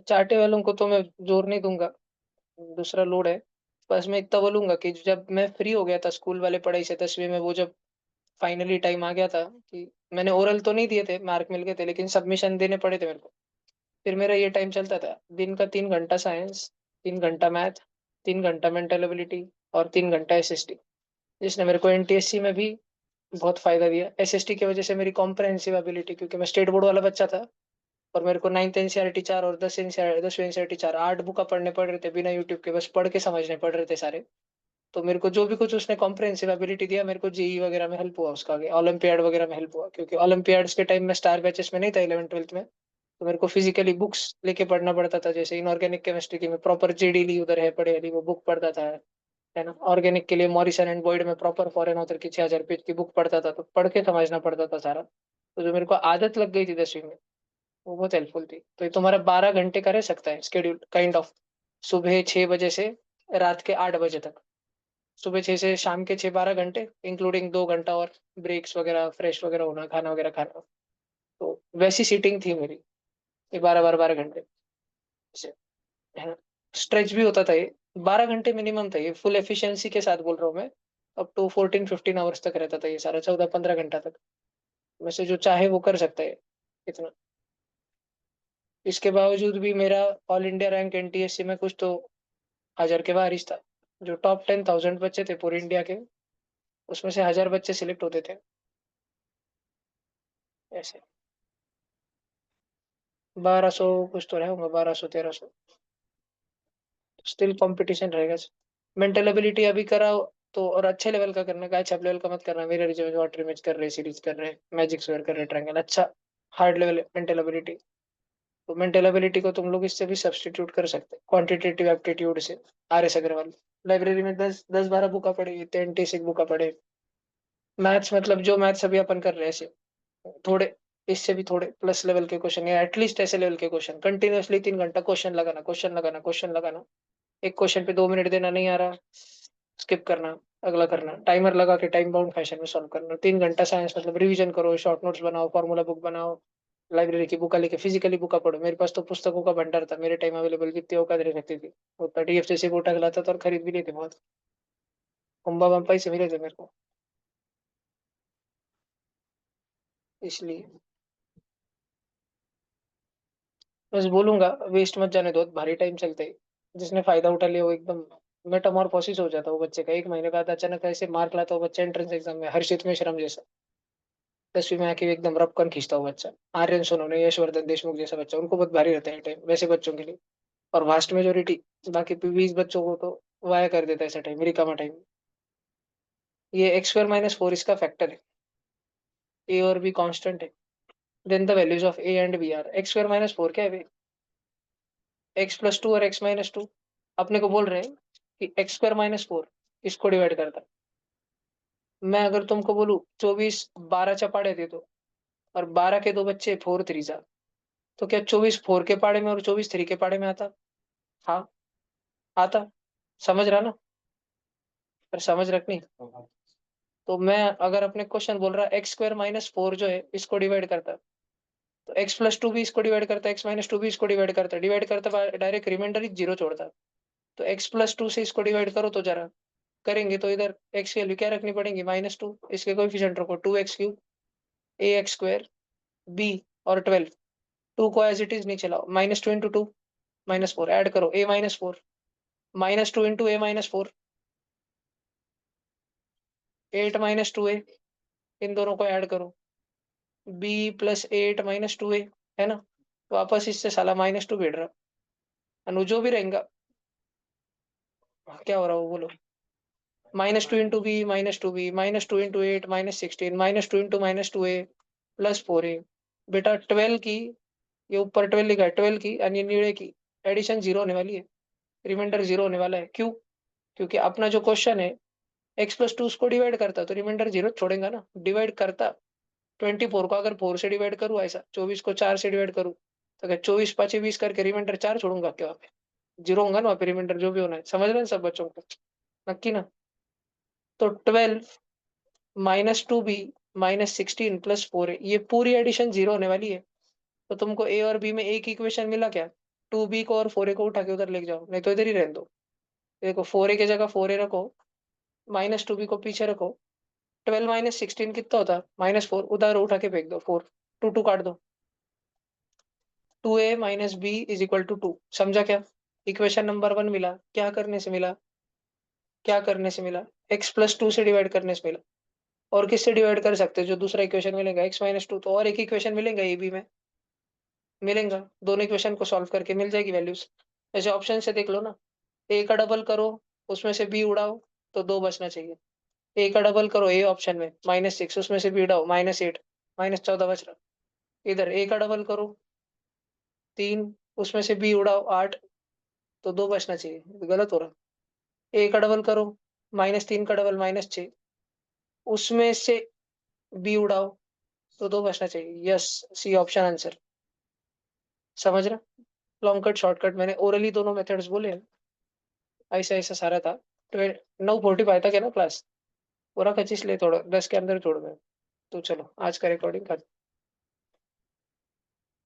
चाटे वालों को तो मैं जोर नहीं दूंगा, दूसरा लोड है। बस मैं इतना बोलूंगा कि जब मैं फ्री हो गया था स्कूल वाले पढ़ाई से 10वीं में, वो जब फाइनली टाइम आ गया था कि मैंने ओरल तो नहीं दिए थे, मार्क मिल गए थे, लेकिन सबमिशन देने पड़े थे मेरे को। फिर मेरा ये टाइम चलता था, दिन का 3 घंटा साइंस, 3 घंटा मैथ, 3 घंटा मेंटल एबिलिटी, और 3 घंटा एसएसटी, जिसने मेरे को एनटीएससी में भी बहुत फायदा दिया। एसएसटी की वजह से मेरी कॉम्प्रहेंसिव एबिलिटी, क्योंकि मैं स्टेट बोर्ड वाला बच्चा था, और मेरे को 9th एनसीईआरटी 4 और 10वीं एनसीईआरटी 4, 8 बुक पढ़ने पड़ रहे थे बिना यूट्यूब के, बस पढ़ के समझने पड़ रहे थे सारे। तो मेरे को जो भी कुछ उसने कॉम्प्रहेंसिव एबिलिटी दिया, मेरे को जेई वगैरह में हेल्प हुआ, उसका आगे ओलंपियाड वगैरह में हेल्प हुआ, क्योंकि ओलंपियाड्स के टाइम में स्टार बैचेस में नहीं था 11th 12th में। तो मेरे को फिजिकली बुक्स लेके पढ़ना पड़ता था, जैसे इनऑर्गेनिक केमिस्ट्री की मैं प्रॉपर जेडी ली, उधर है पढ़े वाली वो बुक पढ़ता था, है ना। ऑर्गेनिक के लिए मॉरिसन एंड बॉयड में प्रॉपर फॉरेन ऑथर की 6000 पेज की बुक पढ़ता था, तो पढ़ के समझना पड़ता था सारा। तो जो मेरे को आदत लग गई थी 10वीं में, वो बहुत हेल्पफुल थी। तो ये तुम्हारा 12 घंटे का रह सकता है स्केड्यूल काइंड ऑफ, सुबह 6 बजे से रात के 8 बजे तक। सुबह 6 से शाम के 6, 12 घंटे, इंक्लूडिंग 2 घंटा और ब्रेक्स वगैरह, फ्रेश वगैरह होना, खाना वगैरह खाना। तो वैसी सीटिंग थी मेरी, ये 12 12 12 घंटे से, है ना। स्ट्रेच भी होता था ये, 12 घंटे मिनिमम था ये, फुल एफिशिएंसी के साथ बोल रहा हूँ मैं। अप टू 14 15 आवर्स तक रहता था ये सारा, 14 15 घंटा तक। वैसे जो चाहे वो कर सकता है इतना। इसके बावजूद भी मेरा ऑल इंडिया रैंक एनटीएससी में कुछ तो 1000 के बाहर ही था। जो टॉप 10,000 बच्चे थे पूरे इंडिया के, उसमें से 1000 बच्चे सिलेक्ट होते थे, ऐसे। 1200 कुछ तो रहे होंगे, 1200 1300। स्टिल कंपटीशन रहेगा। मेंटल एबिलिटी अभी कराओ तो, और अच्छे लेवल का करने का, अच्छा लेवल का मत करना। मेरे रिजल्ट वाटर इमेज कर रहे, सीरीज कर रहे, मैजिक स्क्वायर कर रहे, ट्रायंगल, अच्छा हार्ड लेवल मेंटल एबिलिटी। तो मेंटल एबिलिटी को तुम लोग इससे भी सब्सटीट्यूट कर सकते हैं, क्वांटिटेटिव एप्टीट्यूड से। आर एस अग्रवाल, लाइब्रेरी में 10 10 12 बुका पढ़े, 10 6 बुका पढ़े। मैथ्स मतलब जो मैथ्स अभी अपन कर रहे हैं ऐसे, थोड़े इससे भी थोड़े प्लस लेवल के क्वेश्चन, या एटलीस्ट ऐसे लेवल के क्वेश्चन, कंटिन्यूअसली 3 घंटा क्वेश्चन लगाना, क्वेश्चन लगाना, क्वेश्चन लगाना। एक क्वेश्चन पे 2 मिनट देना, नहीं आ रहा स्किप करना, अगला करना, टाइमर लगा के टाइम बाउंड फैशन में सॉल्व करना। 3 घंटा साइंस मतलब रिवीजन करो, शॉर्ट नोट्स बनाओ, फॉर्मूला बुक बनाओ, लाइब्रेरी की बुक लेके फिजिकली बुक पढ़ो। मेरे पास तो पुस्तकों का भंडार था, मेरे टाइम अवेलेबल जितनी औकात रह सकती थी उतना डीएफ जैसे बुक लाता था, और खरीद भी लेते बहुत, कुंभा पंपाई से मिले थे मेरे को, इसलिए बस बोलूंगा, वेस्ट मत जाने दो, भारी टाइम चलते ही। जिसने फायदा उठा लिया वो एकदम मेटामॉर्फोसिस हो जाता है वो बच्चे का, 1 महीने बाद अचानक ऐसे मार्क लाता है वो बच्चा एंट्रेंस एग्जाम में, हर्षित में श्रम जैसा। 10वीं में आके भी एकदम रपकन खींचता हुआ बच्चा। आर्यन सोनोने, यशवर्धन देशमुख जैसा बच्चा, उनको बहुत भारी रहता है टाइम वैसे बच्चों के लिए। और वास्ट मेजोरिटी बाकी 20 बच्चों को तो वाया कर देता है ऐसा टाइम, रिकामा टाइम। ये x² - 4 इसका फैक्टर है। ए और बी कांस्टेंट है। Then the values of A and B are x² - 4 क्या है? x+2 और x-2 अपने को बोल रहे हैं कि x² - 4 इसको डिवाइड करता है। मैं अगर तुमको बोलूं 24 12 चपाड़े दे दो, और 12 के दो बच्चे 4 3 जा, तो क्या 24 4 के पाड़े में और 24 3 के पाड़े में आता? हाँ, आता। समझ रहा ना? पर समझ रखनी। तो मैं अगर अपने क्वेश्चन बोल रहा x² - 4 जो है इसको डिवाइड करता, तो x+2 भी इसको डिवाइड करता, x-2 भी इसको डिवाइड करता, डिवाइड करता डायरेक्ट रिमाइंडर ही जीरो छोड़ता। तो x+2 से इसको डिवाइड करो तो जरा, करेंगे तो इधर x की वैल्यू क्या रखनी पड़ेगी? -2। इसके कोएफिशिएंट रखो 2x³ ax² b और 12। 2 को एज इट इज नीचे लाओ, -2 इंटू 2 -4 ऐड करो a-4, -2 इंटू a-4 8 - 2a, इन दोनों को ऐड करो b+8 - 2a, है ना? वापस इससे साला -2 भेड़ रहा। अनु जो भी रहेगा, क्या हो रहा हो बोलो। -2 into B -2b -2 into 8 -16 -2 into -2a +4a। बेटा 12 की, ये ऊपर 12 लिखा है, 12 की यानी नीड़े की एडिशन जीरो होने वाली है। रिमाइंडर जीरो होने वाला है। क्यों? क्योंकि अपना जो क्वेश्चन है x+2 उसको डिवाइड करता तो रिमाइंडर जीरो छोड़ेगा ना, डिवाइड करता। 24 को अगर 4 से डिवाइड करूँ, ऐसा 24 को 4 से डिवाइड करूँ, तो क्या 24 5 20 करके रिमाइंडर 4 छोड़ूंगा क्या? वहाँ पे जीरो होगा ना, वहाँ पे रिमाइंडर जो भी होना है। समझ रहे हैं सब बच्चों को? नक्की ना? तो 12 -2b -16 +4a, ये पूरी एडिशन जीरो होने वाली है। तो तुमको ए और बी में एक इक्वेशन मिला क्या? 2b को और 4a को उठा के उधर लेके जाओ, नहीं तो इधर ही रहने दो। देखो 4a की जगह 4a रखो, -2b को पीछे रखो। 12 -16 कितना होता? -4, उधर उठा के फेंक दो 4, 2 2 काट दो। 2a - b = 2। समझा क्या? इक्वेशन नंबर 1 मिला। क्या करने से मिला? क्या करने से मिला? x+2 से डिवाइड करने से मिला। और किससे डिवाइड कर सकते हैं? जो दूसरा इक्वेशन मिलेगा x-2, तो और एक इक्वेशन मिलेगा ए बी में, मिलेगा। दोनों इक्वेशन को सॉल्व करके मिल जाएगी वैल्यूज। ऐसे ऑप्शन से देख लो ना, ए का डबल करो, उसमें से बी उड़ाओ, तो 2 बचना चाहिए। ए का डबल करो ए ऑप्शन में, -6, उसमें से बी उड़ाओ, -8, -14 बच रहा। इधर ए का डबल करो 3, उसमें से बी उड़ाओ 8, तो 2 बचना चाहिए। गलत हो रहा। ए का डबल करो, -3 का डबल -6, उसमें से बी उड़ाओ, तो 2 बचना चाहिए। Yes, C option answer. समझ रहा? लॉन्ग कट शॉर्टकट मैंने ओरली दोनों मेथड्स बोले हैं। ऐसा ऐसा सारा था। 9:45 तक है ना क्लास, पूरा 25 ले, थोड़ा 10 के अंदर छोड़ मैं। तो चलो आज का रिकॉर्डिंग कर।